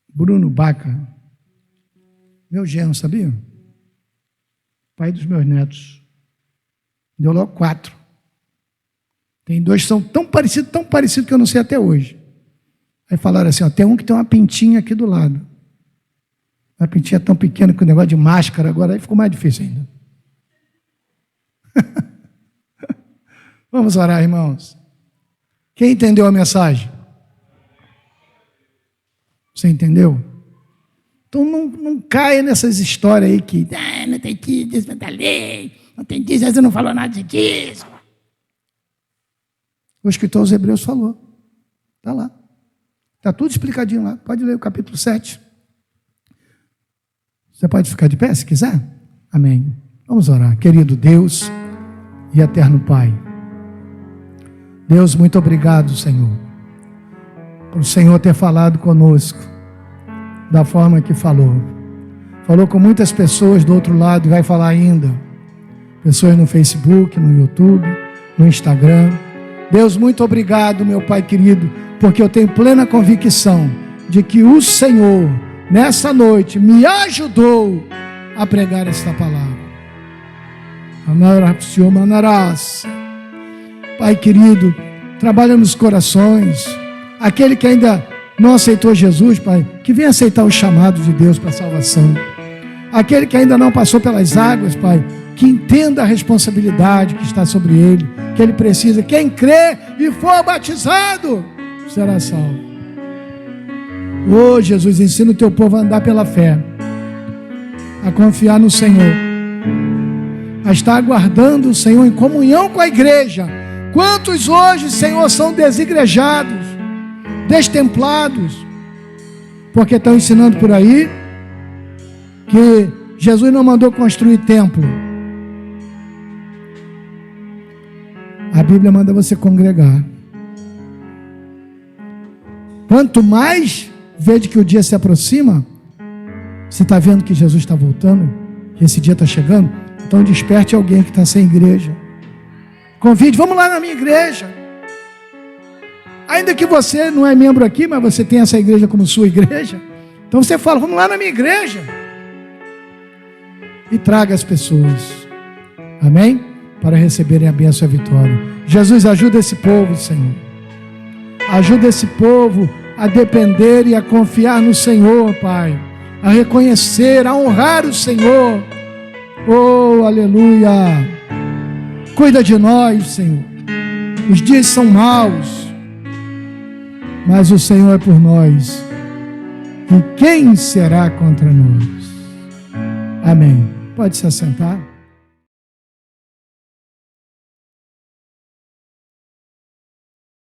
Bruno Baca, meu genro, sabia? Pai dos meus netos. Deu logo 4. Tem 2 que são tão parecidos que eu não sei até hoje. Aí falaram assim, ó, tem um que tem uma pintinha aqui do lado. A pintinha tão pequena que o negócio de máscara agora, aí ficou mais difícil ainda. Vamos orar, irmãos. Quem entendeu a mensagem? Você entendeu? Então não caia nessas histórias aí que não tem disso, não tem lei, não tem disso, você não falou nada disso. O escritor aos Hebreus falou. Está lá. Está tudo explicadinho lá. Pode ler o capítulo 7. Você pode ficar de pé se quiser? Amém. Vamos orar. Querido Deus e eterno Pai. Deus, muito obrigado, Senhor, por o Senhor ter falado conosco da forma que falou. Falou com muitas pessoas do outro lado e vai falar ainda. Pessoas no Facebook, no YouTube, no Instagram. Deus, muito obrigado, meu Pai querido, porque eu tenho plena convicção de que o Senhor, nessa noite, me ajudou a pregar esta palavra. Pai querido, trabalha nos corações. Aquele que ainda não aceitou Jesus, Pai, que venha aceitar o chamado de Deus para a salvação. Aquele que ainda não passou pelas águas, Pai, que entenda a responsabilidade que está sobre ele, que ele precisa. Quem crê e for batizado será salvo. Jesus, ensina o teu povo a andar pela fé, a confiar no Senhor, a estar aguardando o Senhor em comunhão com a igreja. Quantos hoje, Senhor, são desigrejados, destemplados, porque estão ensinando por aí que Jesus não mandou construir templo. A Bíblia manda você congregar. Quanto mais vede que o dia se aproxima, você está vendo que Jesus está voltando, que esse dia está chegando, então desperte alguém que está sem igreja. Convide, vamos lá na minha igreja. Ainda que você não é membro aqui, mas você tem essa igreja como sua igreja, então você fala, vamos lá na minha igreja. E traga as pessoas, amém? Para receberem a bênção e a vitória. Jesus, ajuda esse povo, Senhor. Ajuda esse povo a depender e a confiar no Senhor, Pai. A reconhecer, a honrar o Senhor. Oh, aleluia. Cuida de nós, Senhor. Os dias são maus, mas o Senhor é por nós. E quem será contra nós? Amém. Pode se assentar.